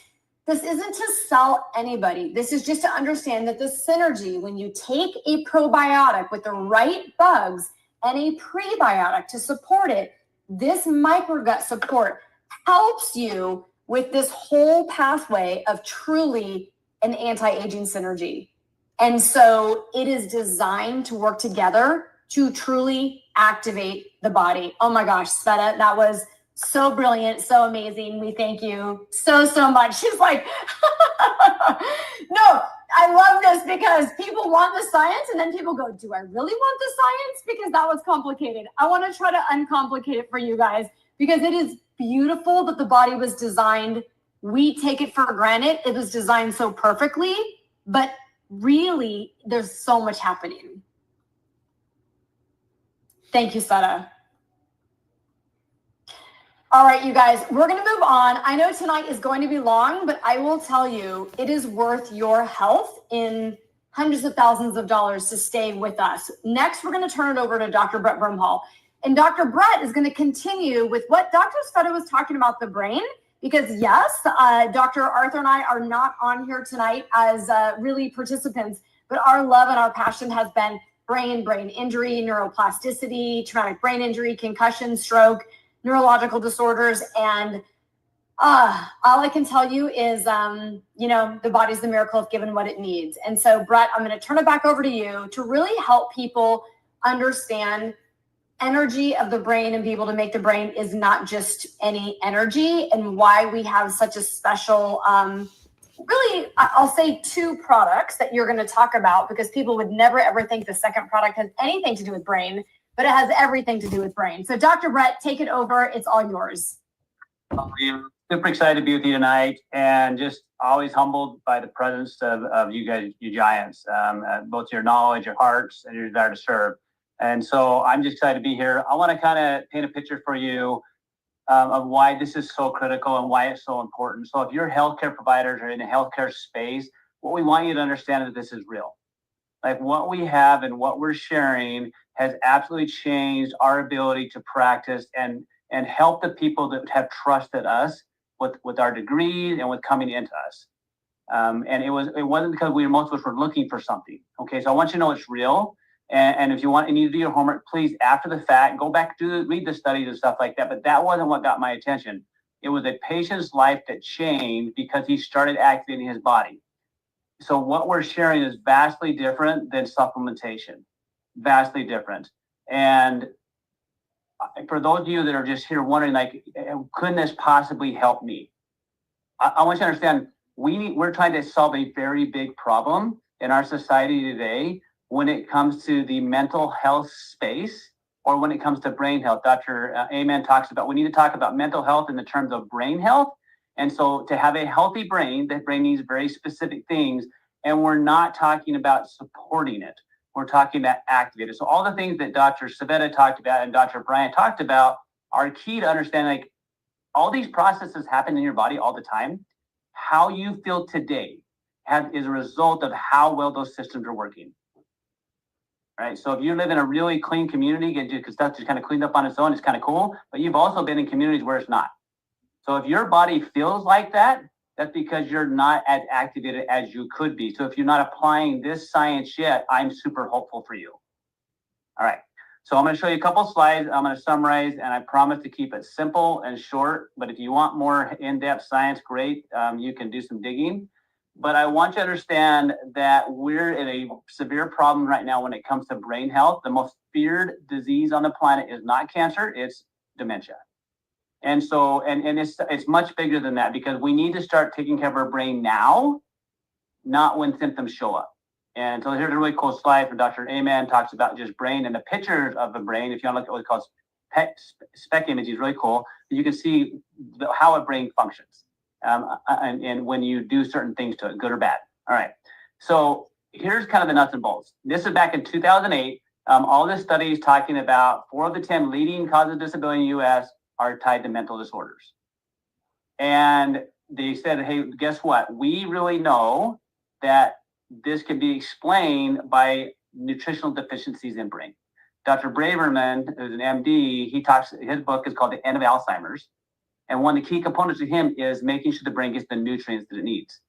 This isn't to sell anybody. This is just to understand that the synergy, when you take a probiotic with the right bugs and a prebiotic to support it, this microgut support helps you with this whole pathway of truly an anti-aging synergy. And so it is designed to work together to truly activate the body. Oh my gosh, Sveta, that was so brilliant, so amazing. We thank you so, so much. She's like, no, I love this because people want the science and then people go, do I really want the science? Because that was complicated. I want to try to uncomplicate it for you guys because it is beautiful that the body was designed. We take it for granted. It was designed so perfectly, but really there's so much happening. Thank you, Sveta. All right, you guys, we're going to move on. I know tonight is going to be long, but I will tell you, it is worth your health in hundreds of thousands of dollars to stay with us. Next, we're going to turn it over to Dr. Brett Brumhall. And Dr. Brett is going to continue with what Dr. Sveta was talking about the brain, because yes, Dr. Arthur and I are not on here tonight as really participants, but our love and our passion has been brain injury, neuroplasticity, traumatic brain injury, concussion, stroke, neurological disorders. And all I can tell you is, the body's the miracle if given what it needs. And so, Brett, I'm going to turn it back over to you to really help people understand energy of the brain and be able to make the brain is not just any energy, and why we have such a special, really, I'll say two products that you're going to talk about, because people would never ever think the second product has anything to do with brain, but it has everything to do with brain. So Dr. Brett, take it over. It's all yours. I'm super excited to be with you tonight, and just always humbled by the presence of you guys, you giants, both your knowledge, your hearts, and your desire to serve. And so I'm just excited to be here. I want to kind of paint a picture for you of why this is so critical and why it's so important. So if you're healthcare providers or in the healthcare space, what we want you to understand is that this is real. Like what we have and what we're sharing has absolutely changed our ability to practice and help the people that have trusted us with our degrees and with coming into us. And it wasn't because most of us were looking for something. Okay, so I want you to know it's real. And if you need to do your homework, please, after the fact, go back read the studies and stuff like that. But that wasn't what got my attention. It was a patient's life that changed because he started activating his body. So what we're sharing is vastly different than supplementation, vastly different. And for those of you that are just here wondering, like, couldn't this possibly help me? I want you to understand, we're trying to solve a very big problem in our society today when it comes to the mental health space, or when it comes to brain health. Dr. Amen talks about, we need to talk about mental health in the terms of brain health. And so to have a healthy brain, the brain needs very specific things. And we're not talking about supporting it. We're talking about activating it. So all the things that Dr. Sveta talked about and Dr. Bryan talked about are key to understand, like, all these processes happen in your body all the time. How you feel today is a result of how well those systems are working. Right. So if you live in a really clean community, because stuff just kind of cleaned up on its own, it's kind of cool. But you've also been in communities where it's not. So if your body feels like that, that's because you're not as activated as you could be. So if you're not applying this science yet, I'm super hopeful for you. All right. So I'm going to show you a couple slides. I'm going to summarize, and I promise to keep it simple and short. But if you want more in-depth science, great. You can do some digging. But I want you to understand that we're in a severe problem right now when it comes to brain health. The most feared disease on the planet is not cancer, it's dementia. And so, and it's much bigger than that, because we need to start taking care of our brain now, not when symptoms show up. And so here's a really cool slide from Dr. Amen, talks about just brain and the pictures of the brain. If you want to look at what's called spec image, is really cool. You can see how a brain functions. And when you do certain things to it, good or bad. All right. So here's kind of the nuts and bolts. This is back in 2008. All this study is talking about 4 of the 10 leading causes of disability in the U.S. are tied to mental disorders. And they said, hey, guess what? We really know that this can be explained by nutritional deficiencies in brain. Dr. Braverman, who's an MD, his book is called The End of Alzheimer's. And one of the key components of him is making sure the brain gets the nutrients that it needs.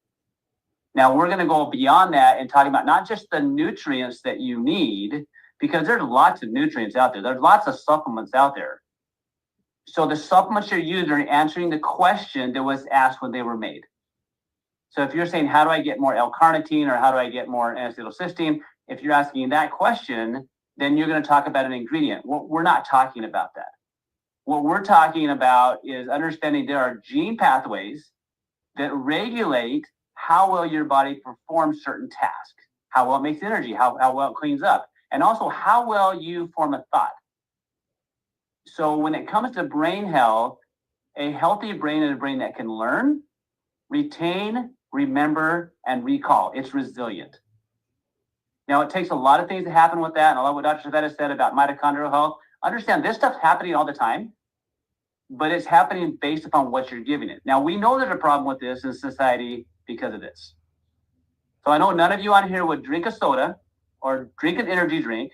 Now, we're going to go beyond that and talk about not just the nutrients that you need, because there's lots of nutrients out there. There's lots of supplements out there. So the supplements you're using are answering the question that was asked when they were made. So if you're saying, how do I get more L-carnitine, or how do I get more N-acetylcysteine? If you're asking that question, then you're going to talk about an ingredient. We're not talking about that. What we're talking about is understanding there are gene pathways that regulate how well your body performs certain tasks, how well it makes energy, how well it cleans up, and also how well you form a thought. So when it comes to brain health, a healthy brain is a brain that can learn, retain, remember, and recall. It's resilient. Now, it takes a lot of things to happen with that, and I love what Dr. Savetta said about mitochondrial health. Understand, this stuff's happening all the time, but it's happening based upon what you're giving it. Now, we know there's a problem with this in society because of this. So I know none of you on here would drink a soda or drink an energy drink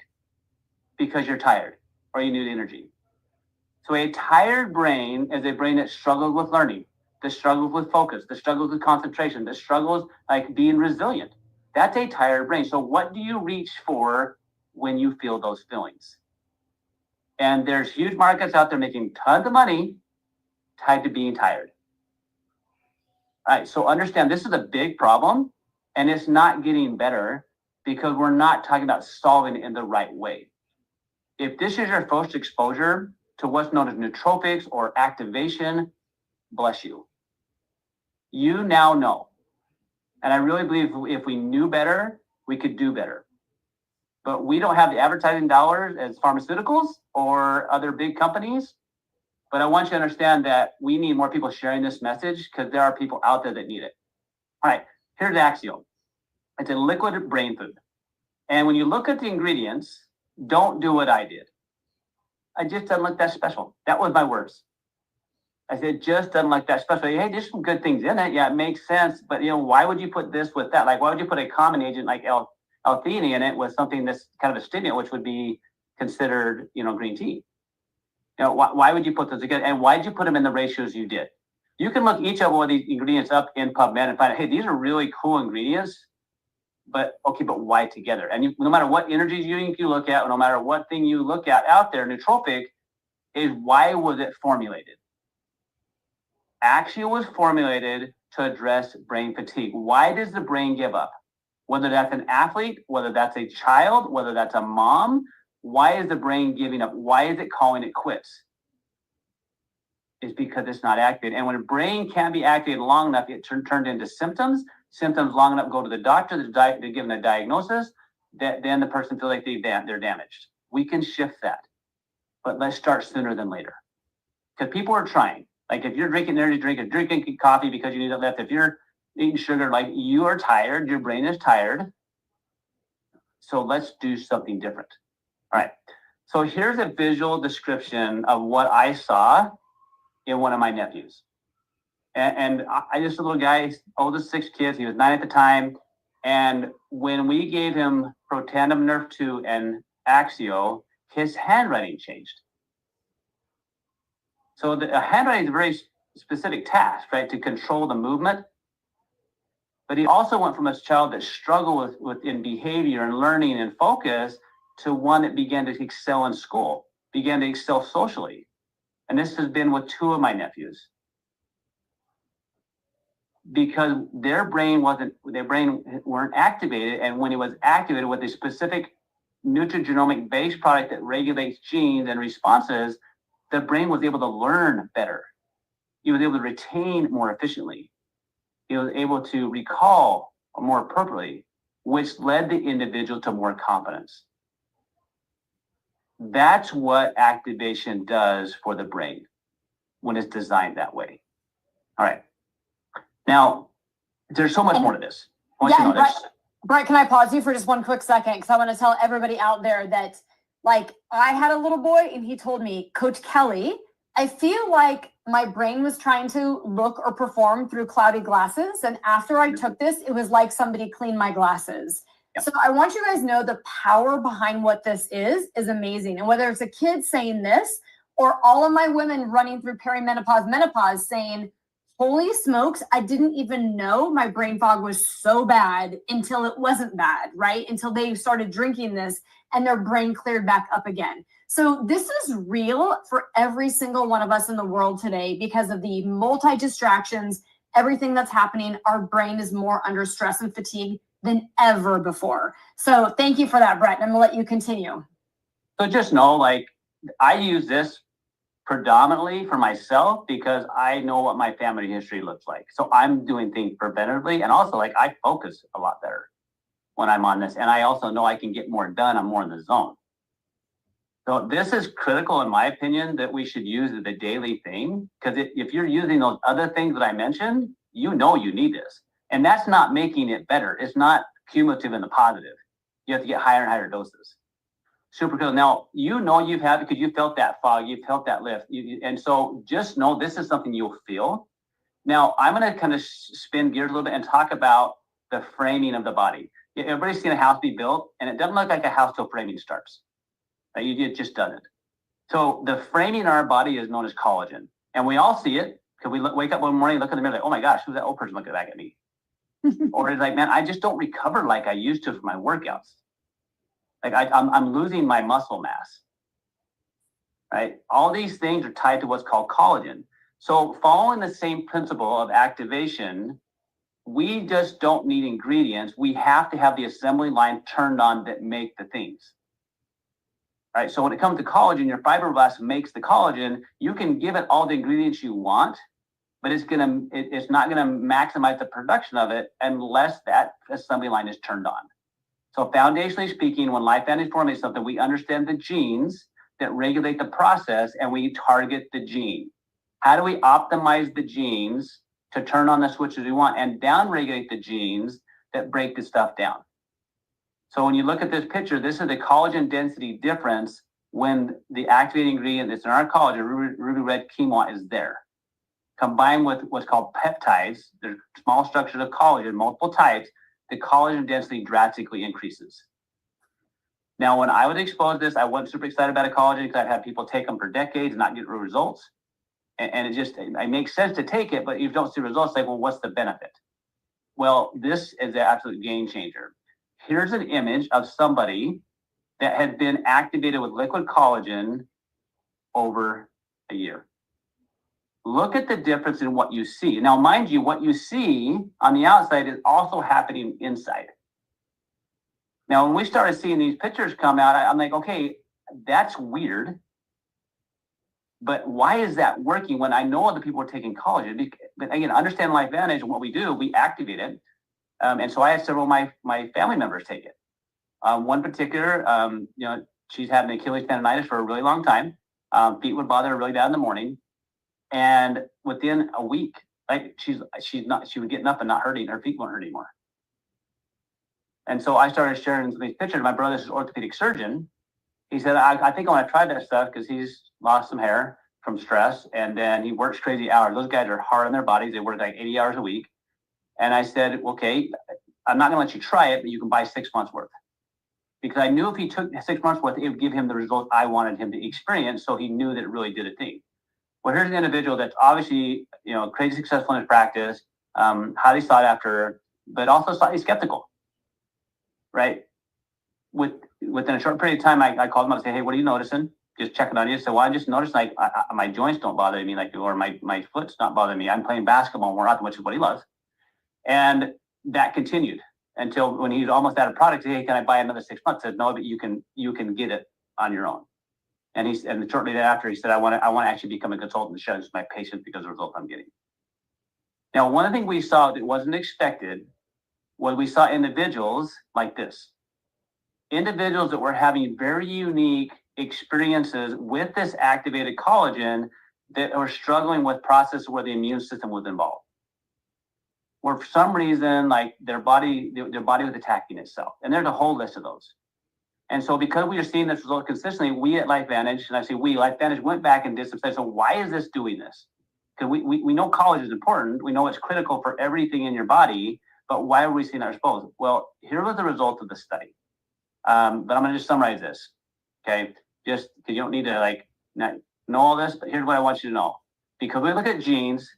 because you're tired or you need energy. So a tired brain is a brain that struggles with learning, that struggles with focus, that struggles with concentration, that struggles like being resilient. That's a tired brain. So what do you reach for when you feel those feelings? And there's huge markets out there making tons of money tied to being tired. All right, so understand this is a big problem, and it's not getting better because we're not talking about solving it in the right way. If this is your first exposure to what's known as nootropics or activation, bless you. You now know. And I really believe if we knew better, we could do better. But we don't have the advertising dollars as pharmaceuticals or other big companies. But I want you to understand that we need more people sharing this message because there are people out there that need it. All right, here's Axio. It's a liquid brain food. And when you look at the ingredients, don't do what I did. I just doesn't look that special. That was my words. I said, just doesn't look that special. Hey, there's some good things in it. Yeah, it makes sense. But, why would you put this with that? Like, why would you put a common agent like L-theanine in it with something that's kind of a stimulant, which would be considered, green tea? Why would you put those together? And why did you put them in the ratios you did? You can look each of one of these ingredients up in PubMed and find out, hey, these are really cool ingredients. But why together? And no matter what energies you look at, or no matter what thing you look at out there, nootropic is why was it formulated? Axio was formulated to address brain fatigue. Why does the brain give up? Whether that's an athlete, whether that's a child, whether that's a mom, why is the brain giving up? Why is it calling it quits? It's because it's not activated. And when a brain can't be activated long enough, it turned into symptoms. Symptoms long enough, go to the doctor, they're given a diagnosis, then the person feels like they're damaged. We can shift that. But let's start sooner than later. Because people are trying. Like if you're drinking energy drink, if you're drinking coffee because you need it left, if you're eating sugar, like you are tired, your brain is tired. So let's do something different. All right. So here's a visual description of what I saw in one of my nephews. And I just a little guy, oldest 6 kids. He was 9 at the time. And when we gave him Protandim Nerf 2 and Axio, his handwriting changed. So the handwriting is a very specific task, right, to control the movement. But he also went from a child that struggled in behavior and learning and focus to one that began to excel in school, began to excel socially. And this has been with 2 of my nephews. because their brain weren't activated. And when it was activated with a specific nutrigenomic based product that regulates genes and responses, the brain was able to learn better. It was able to retain more efficiently. It was able to recall more appropriately, which led the individual to more confidence. That's what activation does for the brain when it's designed that way. All right. Now, there's so much more to this. I want you to know this. Brett, can I pause you for just one quick second? Because I want to tell everybody out there that, like, I had a little boy and he told me, Coach Kelly, I feel like my brain was trying to look or perform through cloudy glasses. And after I took this, it was like somebody cleaned my glasses. Yep. So I want you guys to know the power behind what this is amazing. And whether it's a kid saying this or all of my women running through perimenopause, menopause saying, holy smokes, I didn't even know my brain fog was so bad until it wasn't bad, right? Until they started drinking this and their brain cleared back up again. So this is real for every single one of us in the world today because of the multi-distractions, everything that's happening. Our brain is more under stress and fatigue than ever before. So thank you for that, Brett. And I'm gonna let you continue. So just know, like, I use this predominantly for myself because I know what my family history looks like. So I'm doing things preventatively, and also, like, I focus a lot better when I'm on this. And I also know I can get more done. I'm more in the zone. So this is critical, in my opinion, that we should use as a daily thing. Because if you're using those other things that I mentioned, you know you need this. And that's not making it better. It's not cumulative in the positive. You have to get higher and higher doses. Super cool. Now, you know you've had, because you felt that fog, you felt that lift. And so just know this is something you'll feel. Now, I'm going to kind of spin gears a little bit and talk about the framing of the body. Everybody's seen a house be built, and it doesn't look like a house till framing starts. It just doesn't. So the framing in our body is known as collagen. And we all see it because we wake up one morning, look in the mirror, like, oh my gosh, who's that old person looking back at me? Or it's like, man, I just don't recover like I used to for my workouts. Like I'm losing my muscle mass, right? All these things are tied to what's called collagen. So following the same principle of activation, we just don't need ingredients. We have to have the assembly line turned on that make the things. Right. So when it comes to collagen, your fibroblast makes the collagen. You can give it all the ingredients you want, but it's not gonna maximize the production of it unless that assembly line is turned on. So foundationally speaking, when LifeVantage formulates something, we understand the genes that regulate the process and we target the gene. How do we optimize the genes to turn on the switches we want and down-regulate the genes that break the stuff down? So when you look at this picture, this is the collagen density difference when the activating ingredient that's in our collagen, ruby red quinoa, is there. Combined with what's called peptides, there's small structures of collagen, multiple types, the collagen density drastically increases. Now, when I was exposed to this, I wasn't super excited about a collagen because I've had people take them for decades and not get real results. And it makes sense to take it, but you don't see results, like, well, what's the benefit? Well, this is an absolute game changer. Here's an image of somebody that had been activated with liquid collagen over a year. Look at the difference in what you see. Now, mind you, what you see on the outside is also happening inside. Now, when we started seeing these pictures come out, I'm like, okay, that's weird. But why is that working when I know other people are taking collagen? But again, understand LifeVantage and what we do, we activate it. And so I had several of my family members take it. One particular, she's had an Achilles tendonitis for a really long time. Feet would bother her really bad in the morning. And within a week, like she was getting up and not hurting. Her feet weren't hurt anymore. And so I started sharing these pictures. My brother's an orthopedic surgeon. He said, I think I want to try that stuff because he's lost some hair from stress. And then he works crazy hours. Those guys are hard on their bodies. They work like 80 hours a week. And I said, okay, I'm not going to let you try it, but you can buy 6 months worth. Because I knew if he took 6 months worth, it would give him the results I wanted him to experience. So he knew that it really did a thing. Well, here's an individual that's obviously, crazy successful in his practice, highly sought after, but also slightly skeptical, right? Within a short period of time, I called him up and said, hey, what are you noticing? Just checking on you. So, well, I just noticed my joints don't bother me, or my foot's not bothering me. I'm playing basketball more often, which is what he loves. And that continued until when he's almost out of product. Hey, can I buy another 6 months? I said, no, but you can get it on your own. And shortly thereafter, he said, I want to actually become a consultant to show my patients because of the results I'm getting. Now, one of the things we saw that wasn't expected was we saw individuals like this. Individuals that were having very unique experiences with this activated collagen that are struggling with processes where the immune system was involved. Or for some reason, like their body was attacking itself. And there's a whole list of those. And so because we are seeing this result consistently, we at LifeVantage, and I say we, LifeVantage went back and did some studies. So why is this doing this? Because we know collagen is important. We know it's critical for everything in your body, but why are we seeing that response? Well, here was the result of the study. But I'm going to just summarize this, okay? Just because you don't need to not know all this, but here's what I want you to know. Because we look at genes,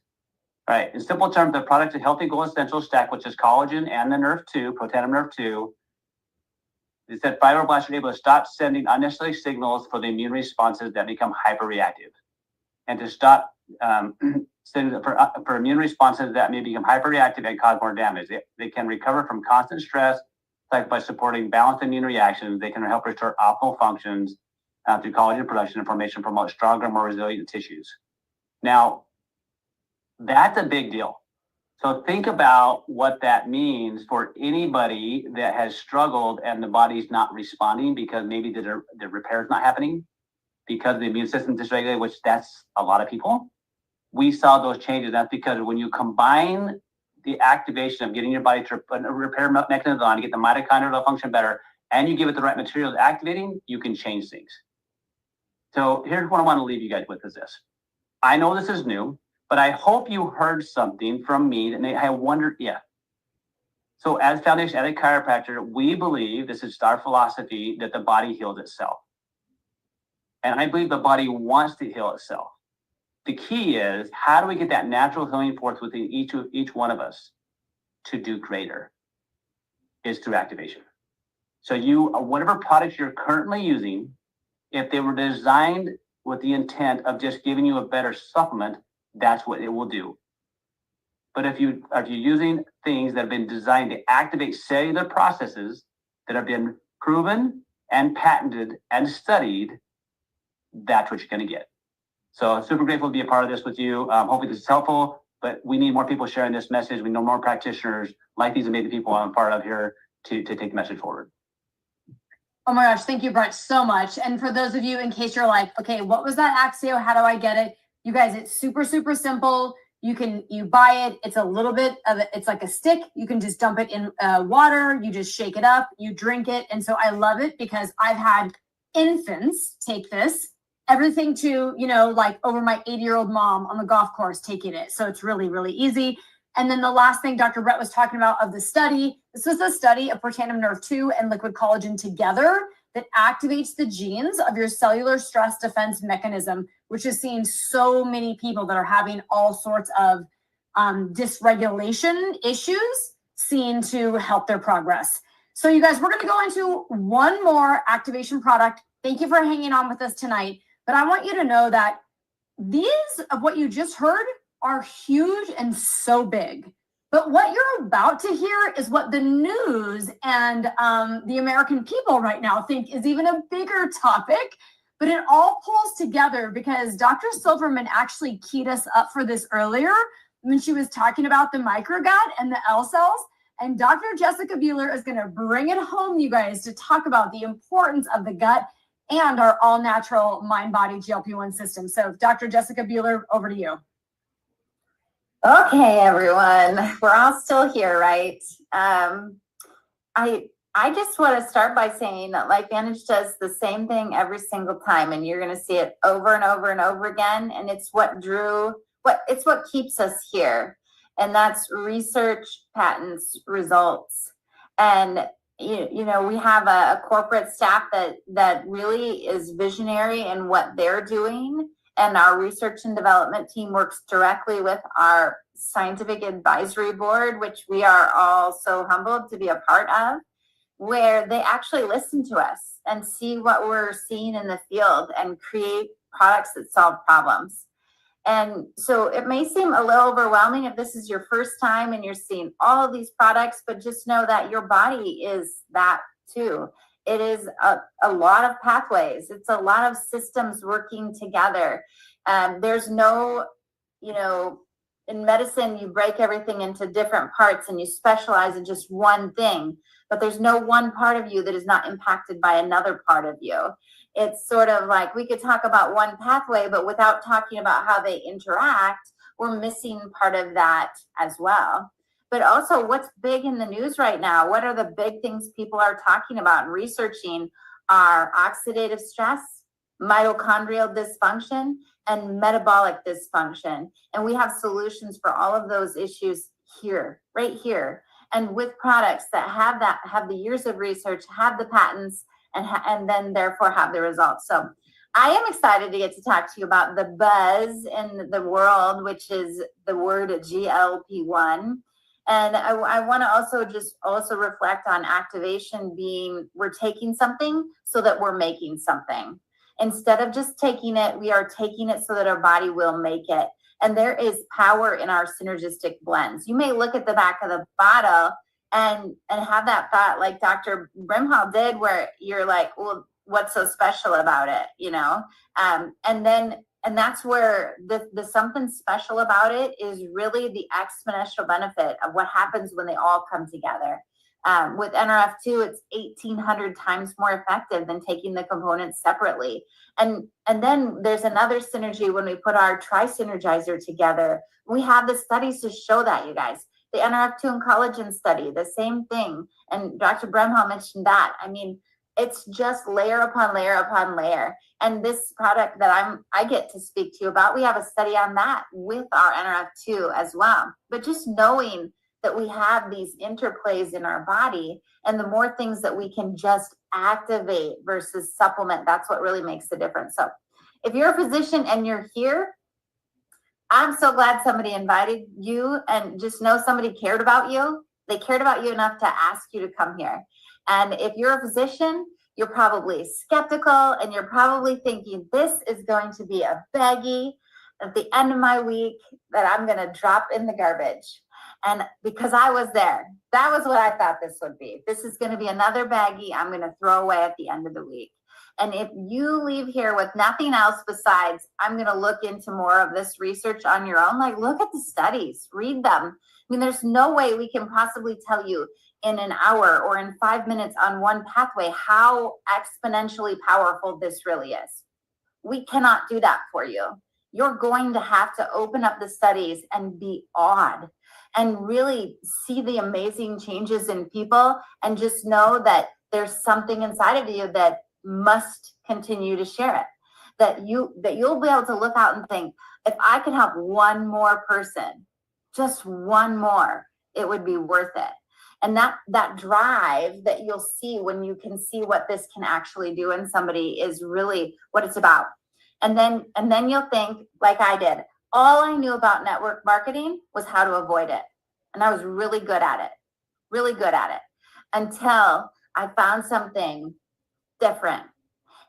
right? In simple terms, the product of healthy goal essential stack, which is collagen and the NRF2, protandim NRF2, is that fibroblasts are able to stop sending unnecessary signals for the immune responses that become hyperreactive, and to stop sending for immune responses that may become hyperreactive and cause more damage. They can recover from constant stress, like by supporting balanced immune reactions. They can help restore optimal functions through collagen production and formation, promote stronger, more resilient tissues. Now, that's a big deal. So think about what that means for anybody that has struggled and the body's not responding because maybe the repair is not happening because the immune system is dysregulated, which that's a lot of people. We saw those changes. That's because when you combine the activation of getting your body to put a repair mechanism on to get the mitochondrial to function better, and you give it the right materials activating, you can change things. So here's what I want to leave you guys with is this. I know this is new, but I hope you heard something from me and I wondered if. So as Foundation, as a chiropractor, we believe, this is our philosophy, that the body heals itself. And I believe the body wants to heal itself. The key is, how do we get that natural healing force within each one of us to do greater? Is through activation. So whatever products you're currently using, if they were designed with the intent of just giving you a better supplement, that's what it will do. But if you're using things that have been designed to activate cellular processes that have been proven and patented and studied, that's what you're going to get. So super grateful to be a part of this with you. Hopefully this is helpful, but we need more people sharing this message. We know more practitioners like these amazing people I'm part of here to take the message forward. Oh my gosh, thank you, Brett, so much. And for those of you, in case you're like, okay, what was that Axio? How do I get it? You guys, it's super, super simple. You buy it. It's a little bit of it. It's like a stick. You can just dump it in water. You just shake it up. You drink it. And so I love it because I've had infants take this. Everything to, like over my 80-year-old mom on the golf course taking it. So it's really, really easy. And then the last thing Dr. Brett was talking about of the study, this was a study of protandim NRF2 and liquid collagen together that activates the genes of your cellular stress defense mechanism, which is seeing so many people that are having all sorts of dysregulation issues seen to help their progress. So you guys, we're going to go into one more activation product. Thank you for hanging on with us tonight. But I want you to know that these of what you just heard are huge and so big. But what you're about to hear is what the news and the American people right now think is even a bigger topic. But it all pulls together because Dr. Silverman actually keyed us up for this earlier when she was talking about the microgut and the L cells. And Dr. Jessica Bueller is going to bring it home, you guys, to talk about the importance of the gut and our all-natural mind-body GLP-1 system. So Dr. Jessica Bueller, over to you. Okay, everyone, we're all still here, right? I just want to start by saying that LifeVantage does the same thing every single time, and you're going to see it over and over and over again. And it's what keeps us here, and that's research, patents, results, and we have a corporate staff that really is visionary in what they're doing. And our research and development team works directly with our scientific advisory board, which we are all so humbled to be a part of, where they actually listen to us and see what we're seeing in the field and create products that solve problems. And so it may seem a little overwhelming if this is your first time and you're seeing all of these products, but just know that your body is that too. It is a lot of pathways. It's a lot of systems working together. There's no, in medicine, you break everything into different parts and you specialize in just one thing, but there's no one part of you that is not impacted by another part of you. It's sort of like we could talk about one pathway, but without talking about how they interact, we're missing part of that as well. But also, what's big in the news right now? What are the big things people are talking about and researching are oxidative stress, mitochondrial dysfunction, and metabolic dysfunction. And we have solutions for all of those issues here, right here. And with products that have the years of research, have the patents, and then therefore have the results. So I am excited to get to talk to you about the buzz in the world, which is the word GLP-1. And I want to also reflect on activation being, we're taking something so that we're making something. Instead of just taking it, we are taking it so that our body will make it. And there is power in our synergistic blends. You may look at the back of the bottle and have that thought like Dr. Brimhall did, where you're like, well, what's so special about it, and that's where the something special about it is really the exponential benefit of what happens when they all come together. With NRF2, it's 1,800 times more effective than taking the components separately. And then there's another synergy when we put our tri-synergizer together. We have the studies to show that, you guys. The NRF2 and collagen study, the same thing. And Dr. Bremhall mentioned that. I mean, it's just layer upon layer upon layer. And this product that I get to speak to you about, we have a study on that with our NRF2 as well. But just knowing that we have these interplays in our body, and the more things that we can just activate versus supplement, that's what really makes the difference. So if you're a physician and you're here, I'm so glad somebody invited you, and just know somebody cared about you. They cared about you enough to ask you to come here. And if you're a physician, you're probably skeptical and you're probably thinking, this is going to be a baggie at the end of my week that I'm going to drop in the garbage. And because I was there, that was what I thought this would be. This is going to be another baggie I'm going to throw away at the end of the week. And if you leave here with nothing else besides, I'm going to look into more of this research on your own, like look at the studies, read them. I mean, there's no way we can possibly tell you in an hour or in 5 minutes on one pathway how exponentially powerful this really is. We cannot do that for you. You're going to have to open up the studies and be awed and really see the amazing changes in people, and just know that there's something inside of you that must continue to share it. That you'll be able to look out and think, if I could help one more person, just one more, it would be worth it. And that drive that you'll see when you can see what this can actually do in somebody is really what it's about. And then you'll think, like I did, all I knew about network marketing was how to avoid it. And I was really good at it until I found something different.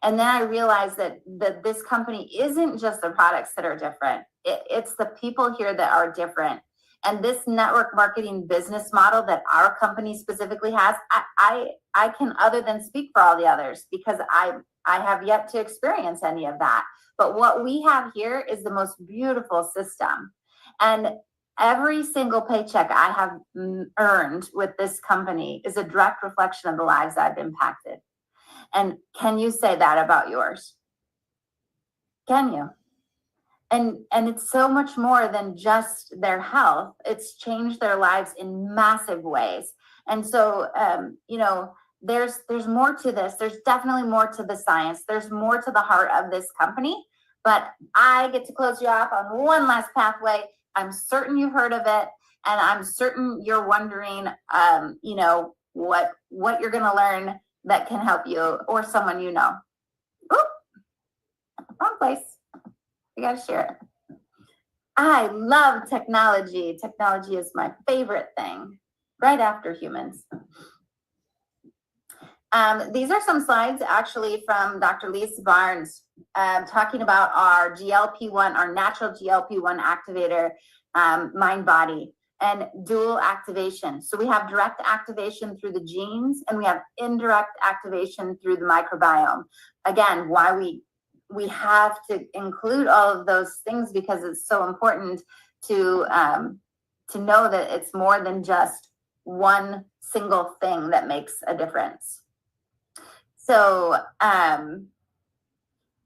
And then I realized that this company isn't just the products that are different. It's the people here that are different. And this network marketing business model that our company specifically has, I can other than speak for all the others, because I have yet to experience any of that. But what we have here is the most beautiful system. And every single paycheck I have earned with this company is a direct reflection of the lives I've impacted. And can you say that about yours? Can you? And it's so much more than just their health. It's changed their lives in massive ways. And so, there's more to this. There's definitely more to the science. There's more to the heart of this company. But I get to close you off on one last pathway. I'm certain you've heard of it, and I'm certain you're wondering, what you're going to learn that can help you or someone you know. Oop, wrong place. I got to share it. I love technology. Technology is my favorite thing, right after humans. These are some slides actually from Dr. Lisa Barnes talking about our GLP-1, our natural GLP-1 activator, mind body, and dual activation. So we have direct activation through the genes, and we have indirect activation through the microbiome. Again, why we have to include all of those things, because it's so important to know that it's more than just one single thing that makes a difference. So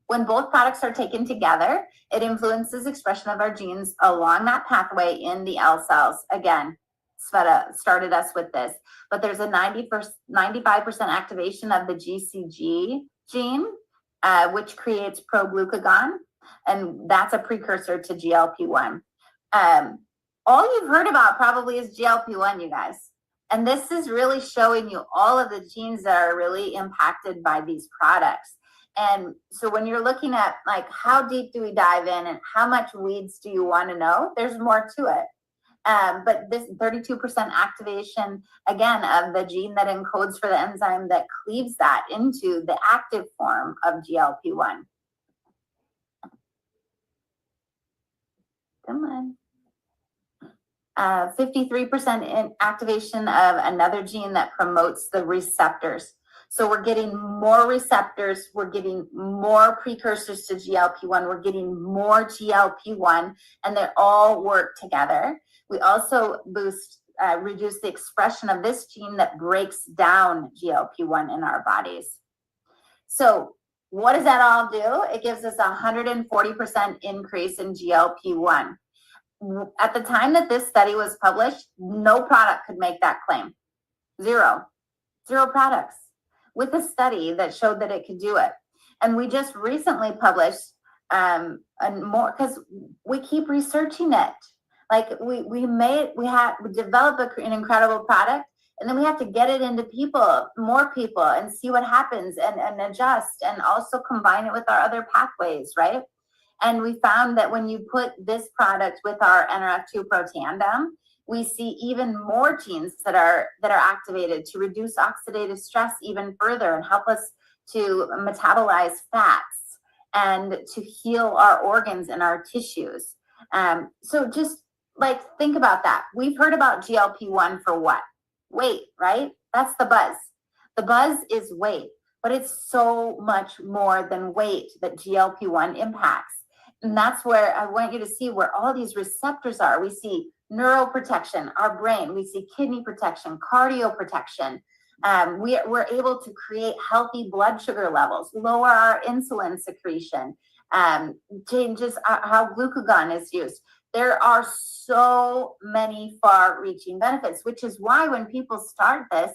when both products are taken together, it influences expression of our genes along that pathway in the L cells. Again, Sveta started us with this, but there's a 95% activation of the GCG gene, which creates proglucagon, and that's a precursor to GLP-1. All you've heard about probably is GLP-1, you guys. And this is really showing you all of the genes that are really impacted by these products. And so when you're looking at like, how deep do we dive in and how much weeds do you want to know? There's more to it. But this 32% activation, again, of the gene that encodes for the enzyme that cleaves that into the active form of GLP-1. Come on. 53% in activation of another gene that promotes the receptors. So we're getting more receptors, we're getting more precursors to GLP-1, we're getting more GLP-1, and they all work together. We also reduce the expression of this gene that breaks down GLP-1 in our bodies. So what does that all do? It gives us a 140% increase in GLP-1. At the time that this study was published, no product could make that claim. Zero products, with a study that showed that it could do it. And we just recently published and more, because we keep researching it. Like we develop an incredible product, and then we have to get it into more people, and see what happens, and adjust, and also combine it with our other pathways, right? And we found that when you put this product with our NRF2 Protandim, we see even more genes that are activated to reduce oxidative stress even further and help us to metabolize fats and to heal our organs and our tissues. So just like, think about that. We've heard about GLP-1 for what? Weight, right? That's the buzz. The buzz is weight, but it's so much more than weight that GLP-1 impacts. And that's where I want you to see where all these receptors are. We see neuroprotection, our brain. We see kidney protection, cardio protection. We're able to create healthy blood sugar levels, lower our insulin secretion, changes how glucagon is used. There are so many far-reaching benefits, which is why when people start this,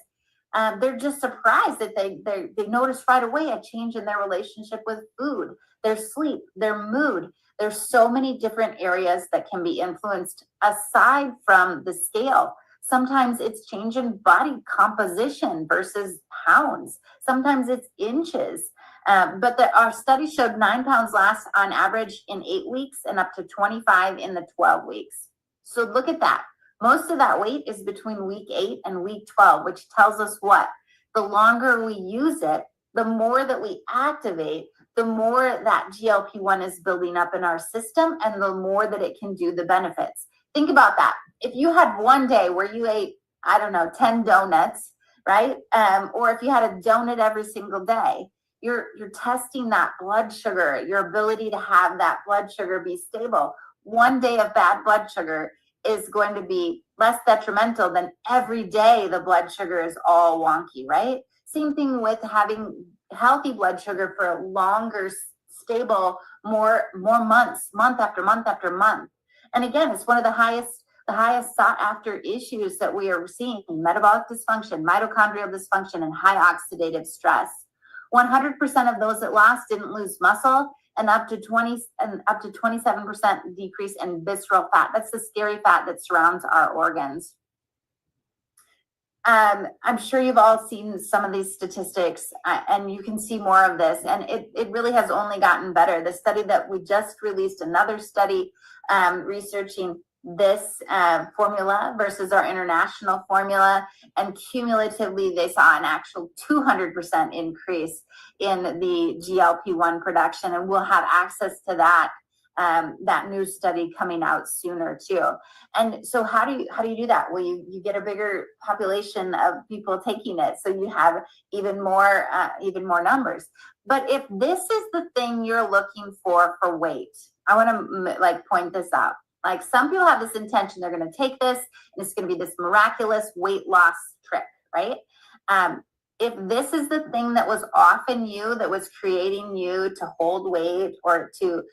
they're just surprised that they notice right away a change in their relationship with food, their sleep, their mood. There's so many different areas that can be influenced aside from the scale. Sometimes it's change in body composition versus pounds. Sometimes it's inches. But our study showed 9 pounds lost on average in 8 weeks and up to 25 in the 12 weeks. So look at that. Most of that weight is between week 8 and week 12, which tells us what? The longer we use it, the more that we activate, the more that GLP-1 is building up in our system, and the more that it can do the benefits. Think about that. If you had one day where you ate, 10 donuts, right? Or if you had a donut every single day, you're testing that blood sugar, your ability to have that blood sugar be stable. One day of bad blood sugar is going to be less detrimental than every day the blood sugar is all wonky, right? Same thing with having healthy blood sugar for a longer, stable, more months, month after month after month. And again, it's one of the highest sought after issues that we are seeing: metabolic dysfunction, mitochondrial dysfunction, and high oxidative stress. 100% of those that lost didn't lose muscle, and up to 27% decrease in visceral fat. That's the scary fat that surrounds our organs. I'm sure you've all seen some of these statistics, and you can see more of this, and it really has only gotten better. The study that we just released, another study researching this formula versus our international formula, and cumulatively they saw an actual 200% increase in the GLP-1 production, and we'll have access to that new study coming out sooner too. And so how do you do that? Well, you get a bigger population of people taking it, so you have even more numbers. But if this is the thing you're looking for weight, I want to point this out. Like, some people have this intention, they're going to take this and it's going to be this miraculous weight loss trick, right? If this is the thing that was off in you, that was creating you to hold weight or to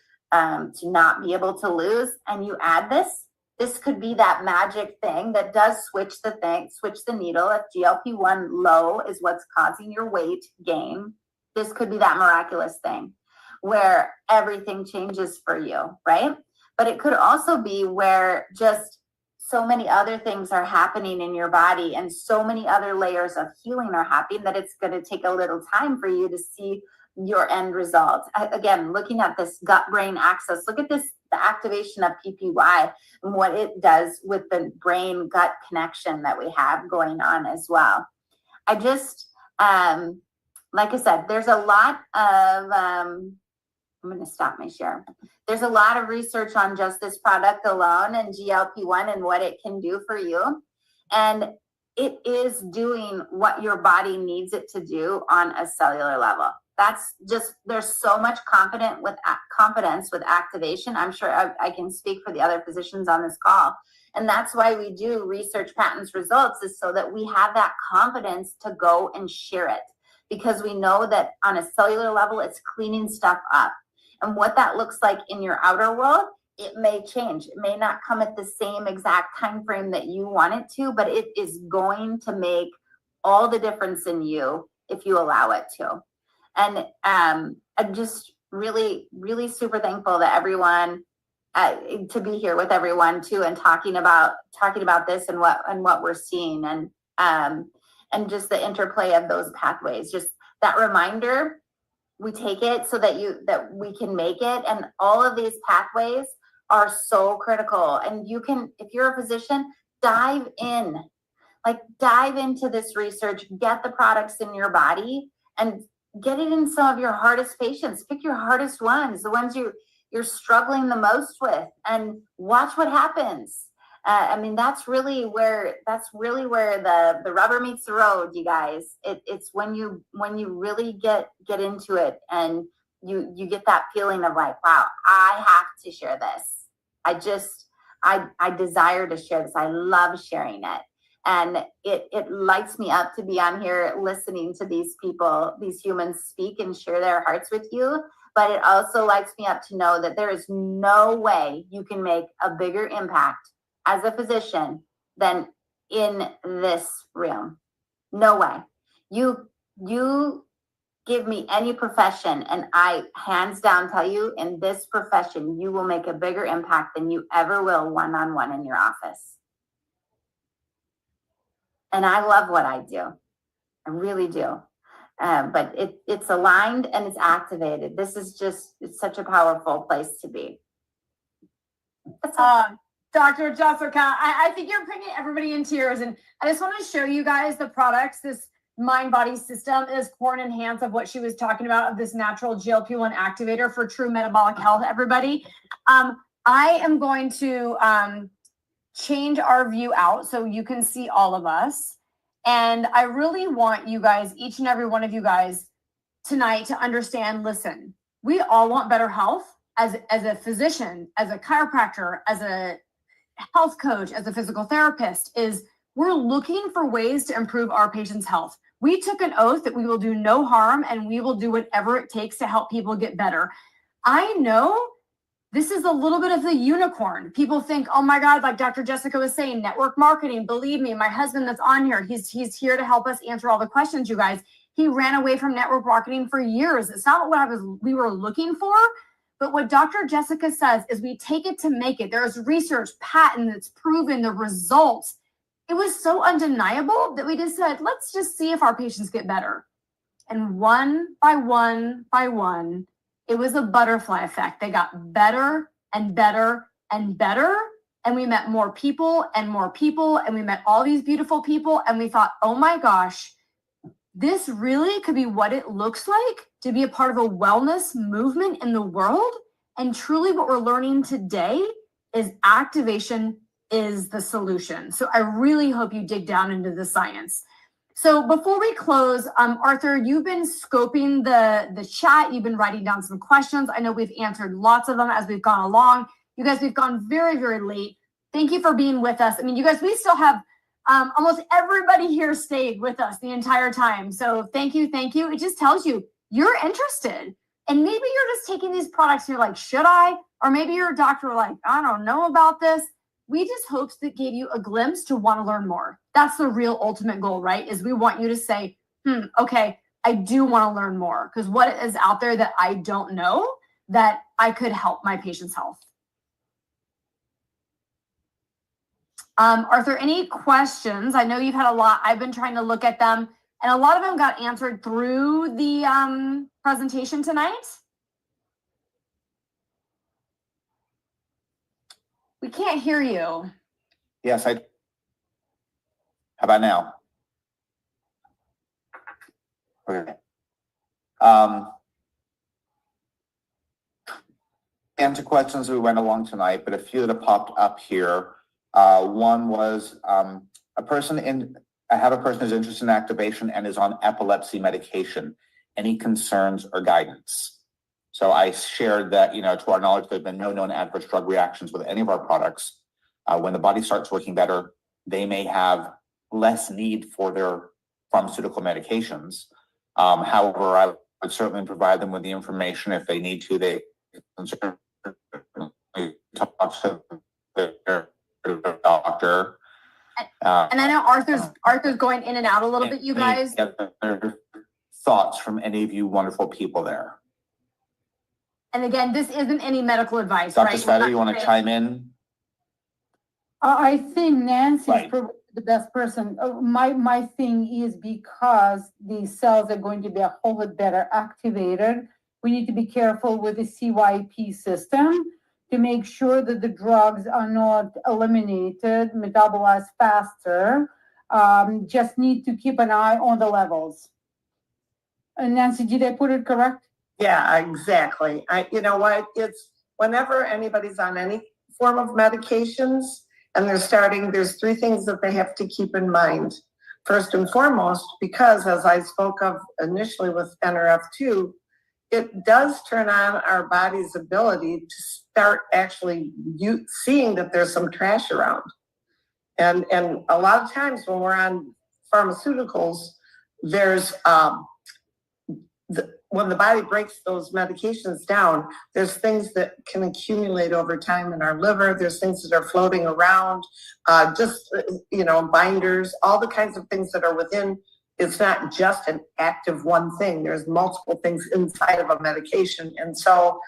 not be able to lose, and you add this could be that magic thing that does switch the needle. If GLP-1 low is what's causing your weight gain, this could be that miraculous thing where everything changes for you, right? But it could also be where just so many other things are happening in your body and so many other layers of healing are happening that it's going to take a little time for you to see your end result. Again, looking at this gut-brain axis, look at this, the activation of PPY and what it does with the brain-gut connection that we have going on as well. I just, like I said, there's a lot of, I'm going to stop my share. There's a lot of research on just this product alone and GLP-1 and what it can do for you. And it is doing what your body needs it to do on a cellular level. That's just, there's so much confidence with activation. I'm sure I can speak for the other physicians on this call. And that's why we do research patents results, is so that we have that confidence to go and share it. Because we know that on a cellular level, it's cleaning stuff up. And what that looks like in your outer world, it may change. It may not come at the same exact time frame that you want it to, but it is going to make all the difference in you if you allow it to. And I'm just really, really super thankful that everyone to be here with everyone too, and talking about this and what we're seeing, and just the interplay of those pathways. Just that reminder, we take it so that we can make it, and all of these pathways are so critical. And you can, if you're a physician, dive into this research, get the products in your body and get it in some of your hardest patients. Pick your hardest ones, the ones you're struggling the most with, and watch what happens. I mean, that's really where the rubber meets the road, you guys. It's when you really get into it, and you get that feeling of like, wow, I have to share this. I desire to share this. I love sharing it. And it lights me up to be on here listening to these people, these humans speak and share their hearts with you. But it also lights me up to know that there is no way you can make a bigger impact as a physician than in this realm. No way. You give me any profession, and I hands down tell you, in this profession, you will make a bigger impact than you ever will one-on-one in your office. And I love what I do. I really do. But it's aligned and it's activated. This is just, it's such a powerful place to be. Dr. Jessica, I think you're bringing everybody in tears, and I just want to show you guys the products. This mind-body system is core and enhance of what she was talking about, of this natural GLP-1 activator for true metabolic health, everybody. I am going to change our view out so you can see all of us. And I really want you guys, each and every one of you guys tonight, to understand, listen, we all want better health. As a physician, as a chiropractor, as a health coach, as a physical therapist, is we're looking for ways to improve our patients' health. We took an oath that we will do no harm, and we will do whatever it takes to help people get better. I know this is a little bit of the unicorn. People think, oh my God, like Dr. Jessica was saying, network marketing. Believe me, my husband that's on here, he's here to help us answer all the questions, you guys. He ran away from network marketing for years. It's not what we were looking for. But what Dr. Jessica says is we take it to make it. There's research, patent that's proven the results. It was so undeniable that we just said, let's just see if our patients get better. And one by one by one, it was a butterfly effect. They got better and better and better. and we met more people and more people, and we met all these beautiful people, and we thought, oh my gosh, this really could be what it looks like to be a part of a wellness movement in the world. And truly what we're learning today is activation is the solution. So I really hope you dig down into the science. So before we close, Arthur, you've been scoping the chat. You've been writing down some questions. I know we've answered lots of them as we've gone along. You guys, we've gone very, very late. Thank you for being with us. I mean, you guys, we still have almost everybody here stayed with us the entire time. So thank you, thank you. It just tells you you're interested. And maybe you're just taking these products and you're like, should I? Or maybe you're a doctor like, I don't know about this. We just hoped that gave you a glimpse to want to learn more. That's the real ultimate goal, right? Is we want you to say, okay, I do want to learn more, because what is out there that I don't know that I could help my patient's health? Arthur, any questions? I know you've had a lot. I've been trying to look at them, and a lot of them got answered through the presentation tonight. We can't hear you. Yes, how about now? Okay. Answer questions as we went along tonight, but a few that popped up here. One was I have a person who's interested in activation and is on epilepsy medication. Any concerns or guidance? So I shared that, to our knowledge, there have been no known adverse drug reactions with any of our products. When the body starts working better, they may have less need for their pharmaceutical medications. However, I would certainly provide them with the information if they need to. They can certainly talk to their doctor. And I know Arthur's going in and out a little bit, you guys. Get their thoughts from any of you wonderful people there. And again, this isn't any medical advice, Dr. right? Spatter, you want to chime in? I think Nancy Right. is probably the best person. My thing is, because these cells are going to be a whole lot better activated, we need to be careful with the CYP system to make sure that the drugs are not eliminated, metabolized faster. Just need to keep an eye on the levels. And Nancy, did I put it correct? Yeah, exactly. You know what? It's whenever anybody's on any form of medications and there's three things that they have to keep in mind. First and foremost, because as I spoke of initially with NRF2, it does turn on our body's ability to start actually seeing that there's some trash around. And a lot of times when we're on pharmaceuticals, there's when the body breaks those medications down, there's things that can accumulate over time in our liver. There's things that are floating around, binders, all the kinds of things that are within. It's not just an active one thing. There's multiple things inside of a medication. And so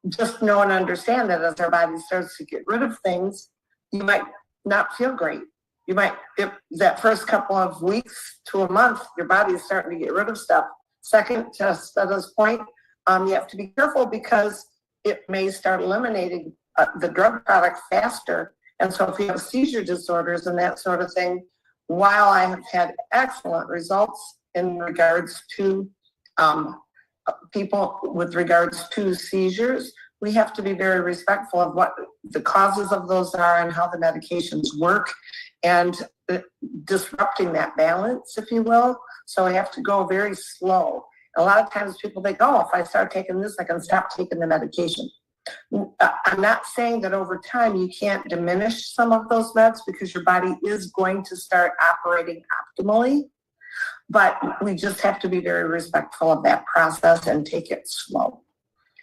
just know and understand that as our body starts to get rid of things, you might not feel great. You might, if that first couple of weeks to a month, your body is starting to get rid of stuff. Second, to Stella's point, you have to be careful because it may start eliminating the drug product faster. And so if you have seizure disorders and that sort of thing, while I have had excellent results in regards to people with regards to seizures, we have to be very respectful of what the causes of those are and how the medications work and disrupting that balance, if you will. So we have to go very slow. A lot of times people think, oh, if I start taking this, I can stop taking the medication. I'm not saying that over time you can't diminish some of those meds because your body is going to start operating optimally, but we just have to be very respectful of that process and take it slow.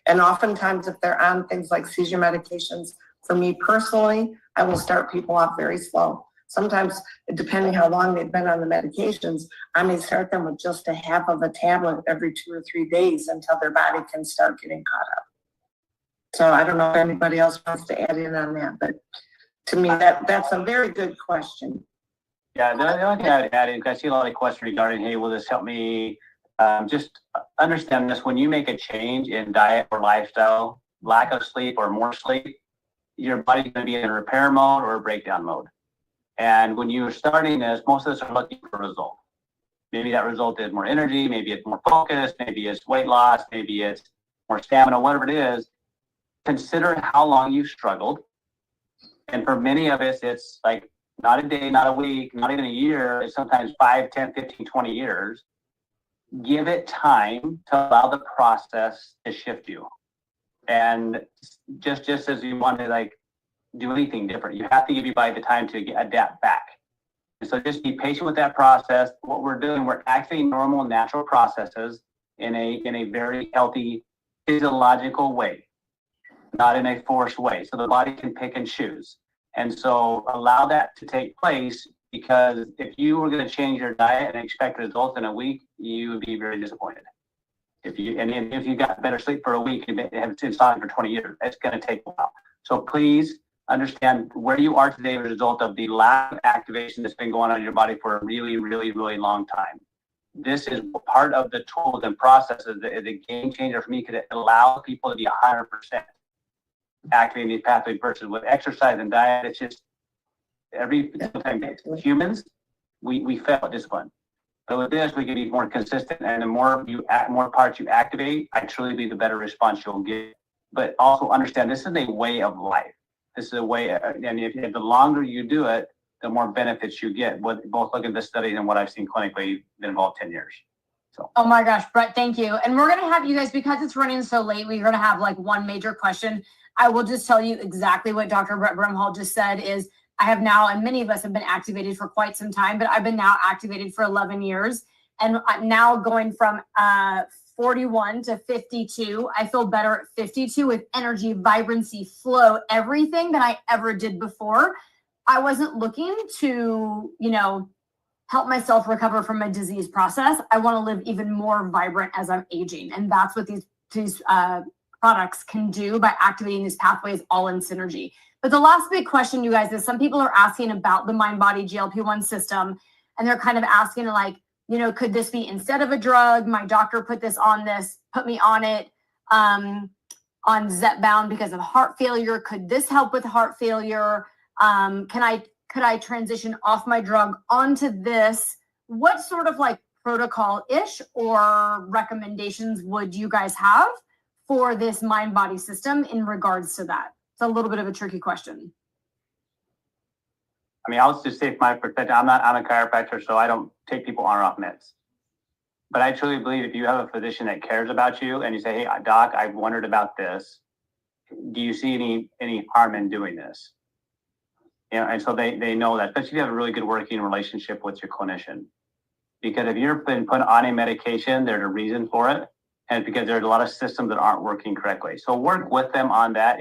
And oftentimes if they're on things like seizure medications, for me personally, I will start people off very slow. Sometimes, depending how long they've been on the medications, I may start them with just a half of a tablet every 2 or 3 days until their body can start getting caught up. So I don't know if anybody else wants to add in on that, but to me, that's a very good question. Yeah, the only thing I'd add is I see a lot of questions regarding, hey, will this help me? Just understand this, when you make a change in diet or lifestyle, lack of sleep or more sleep, your body's going to be in a repair mode or a breakdown mode. And when you're starting this, most of us are looking for a result. Maybe that result is more energy, maybe it's more focus, maybe it's weight loss, maybe it's more stamina, whatever it is. Consider how long you've struggled. And for many of us, it's like not a day, not a week, not even a year. It's sometimes 5, 10, 15, 20 years. Give it time to allow the process to shift you. And just as you want to like do anything different, you have to give your body the time to adapt back. And so just be patient with that process. What we're doing, we're activating normal, natural processes in a very healthy, physiological way, not in a forced way. So the body can pick and choose. And so allow that to take place, because if you were going to change your diet and expect results in a week, you would be very disappointed. If you got better sleep for a week and have been solid for 20 years, it's going to take a while. So please understand where you are today as a result of the lack of activation that's been going on in your body for a really, really, really long time. This is part of the tools and processes that is a game changer for me, because it allows people to be 100% activating these pathways versus with exercise and diet. It's just every time humans, we fail at discipline. But with this, we can be more consistent, and the more parts you activate, I truly believe the better response you'll get. But also understand this is a way of life. This is a way, and if the longer you do it, the more benefits you get. Both look at this study and what I've seen clinically, been involved 10 years. So. Oh my gosh, Brett, thank you. And we're going to have you guys, because it's running so late, we're going to have like one major question. I will just tell you exactly what Dr. Brett Brimhall just said is, I have now, and many of us have been activated for quite some time, but I've been now activated for 11 years. And now going from 41 to 52, I feel better at 52 with energy, vibrancy, flow, everything that I ever did before. I wasn't looking to, help myself recover from a disease process. I want to live even more vibrant as I'm aging. And that's what these products can do by activating these pathways all in synergy. But the last big question, you guys, is some people are asking about the mind-body GLP-1 system, and they're kind of asking like, could this be instead of a drug? My doctor put me on it on Zepbound because of heart failure. Could this help with heart failure? Could I transition off my drug onto this? What sort of like protocol-ish or recommendations would you guys have for this mind-body system in regards to that? It's a little bit of a tricky question. I mean, I'll just say from my perspective, I'm a chiropractor, so I don't take people on or off meds. But I truly believe if you have a physician that cares about you and you say, hey, doc, I've wondered about this. Do you see any harm in doing this? And so they know that, especially if you have a really good working relationship with your clinician. Because if you've been put on a medication, there's a reason for it. And it's because there's a lot of systems that aren't working correctly. So work with them on that.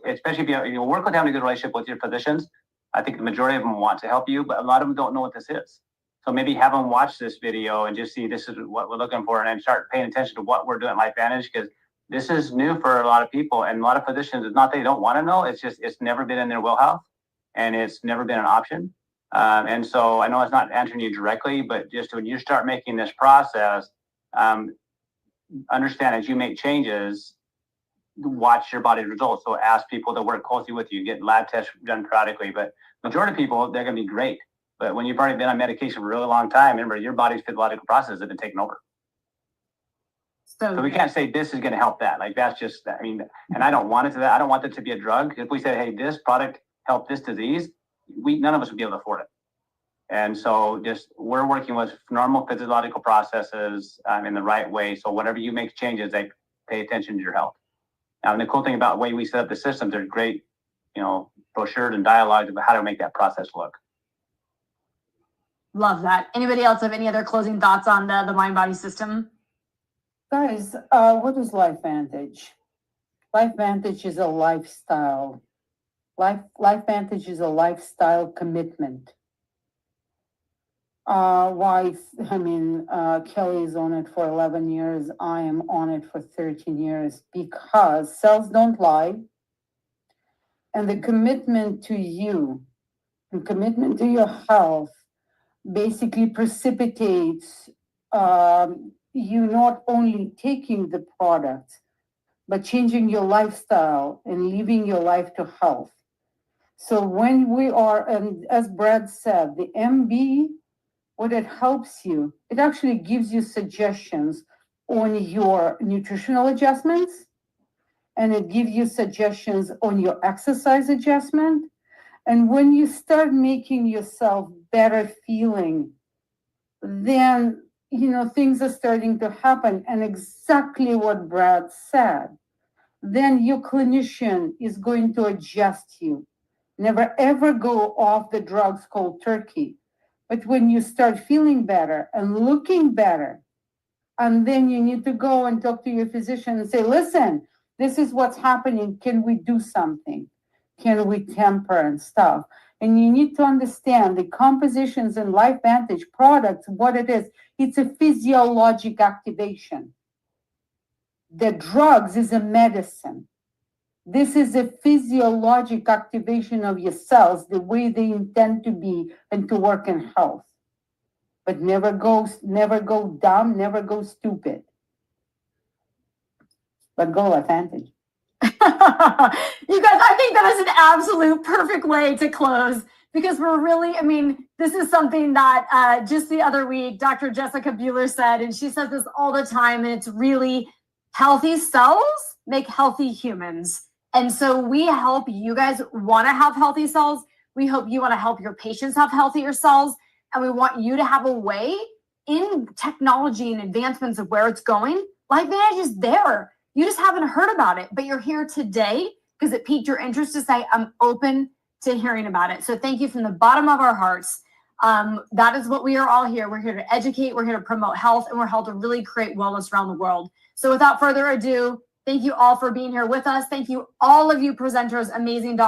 Especially if you work with having a good relationship with your physicians, I think the majority of them want to help you, but a lot of them don't know what this is. So maybe have them watch this video and just see this is what we're looking for, and then start paying attention to what we're doing at LifeVantage, because this is new for a lot of people, and a lot of physicians. It's not that they don't want to know; it's just it's never been in their wheelhouse, and it's never been an option. And so I know it's not answering you directly, but just when you start making this process. Understand as you make changes, watch your body's results. So ask people to work closely with you, get lab tests done periodically. But majority of people, they're going to be great. But when you've already been on medication for a really long time, remember your body's physiological processes have been taken over. So we can't say this is going to help that. Like that's just, and I don't want it to that. I don't want it to be a drug. If we say, hey, this product helped this disease, none of us would be able to afford it. And so just we're working with normal physiological processes in the right way. So whenever you make changes, they pay attention to your health. Now, and the cool thing about the way we set up the system, there's great, brochures and dialogues about how to make that process look. Love that. Anybody else have any other closing thoughts on the mind-body system? Guys, what is LifeVantage? LifeVantage is a lifestyle. LifeVantage is a lifestyle commitment. Kelly is on it for 11 years. I am on it for 13 years because cells don't lie. And the commitment to you, the commitment to your health basically precipitates you not only taking the product, but changing your lifestyle and living your life to health. So when we are, and as Brad said, the MB, what it helps you, it actually gives you suggestions on your nutritional adjustments, and it gives you suggestions on your exercise adjustment. And when you start making yourself better feeling, then, things are starting to happen. And exactly what Brad said, then your clinician is going to adjust you. Never ever go off the drugs cold turkey. But when you start feeling better and looking better, and then you need to go and talk to your physician and say, listen, this is what's happening. Can we do something? Can we temper and stuff? And you need to understand the compositions in LifeVantage products, what it is. It's a physiologic activation. The drugs is a medicine. This is a physiologic activation of your cells, the way they intend to be and to work in health. But never go dumb, never go stupid. But go LifeVantage. You guys, I think that is an absolute perfect way to close, because we're really, this is something that just the other week, Dr. Jessica Bueller said, and she says this all the time, and it's really healthy cells make healthy humans. And so we help you guys want to have healthy cells. We hope you want to help your patients have healthier cells. And we want you to have a way in technology and advancements of where it's going. LifeVantage is there. You just haven't heard about it, but you're here today because it piqued your interest to say, I'm open to hearing about it. So thank you from the bottom of our hearts. That is what we are all here. We're here to educate, we're here to promote health, and we're here to really create wellness around the world. So without further ado, thank you all for being here with us. Thank you, all of you presenters, amazing doctors.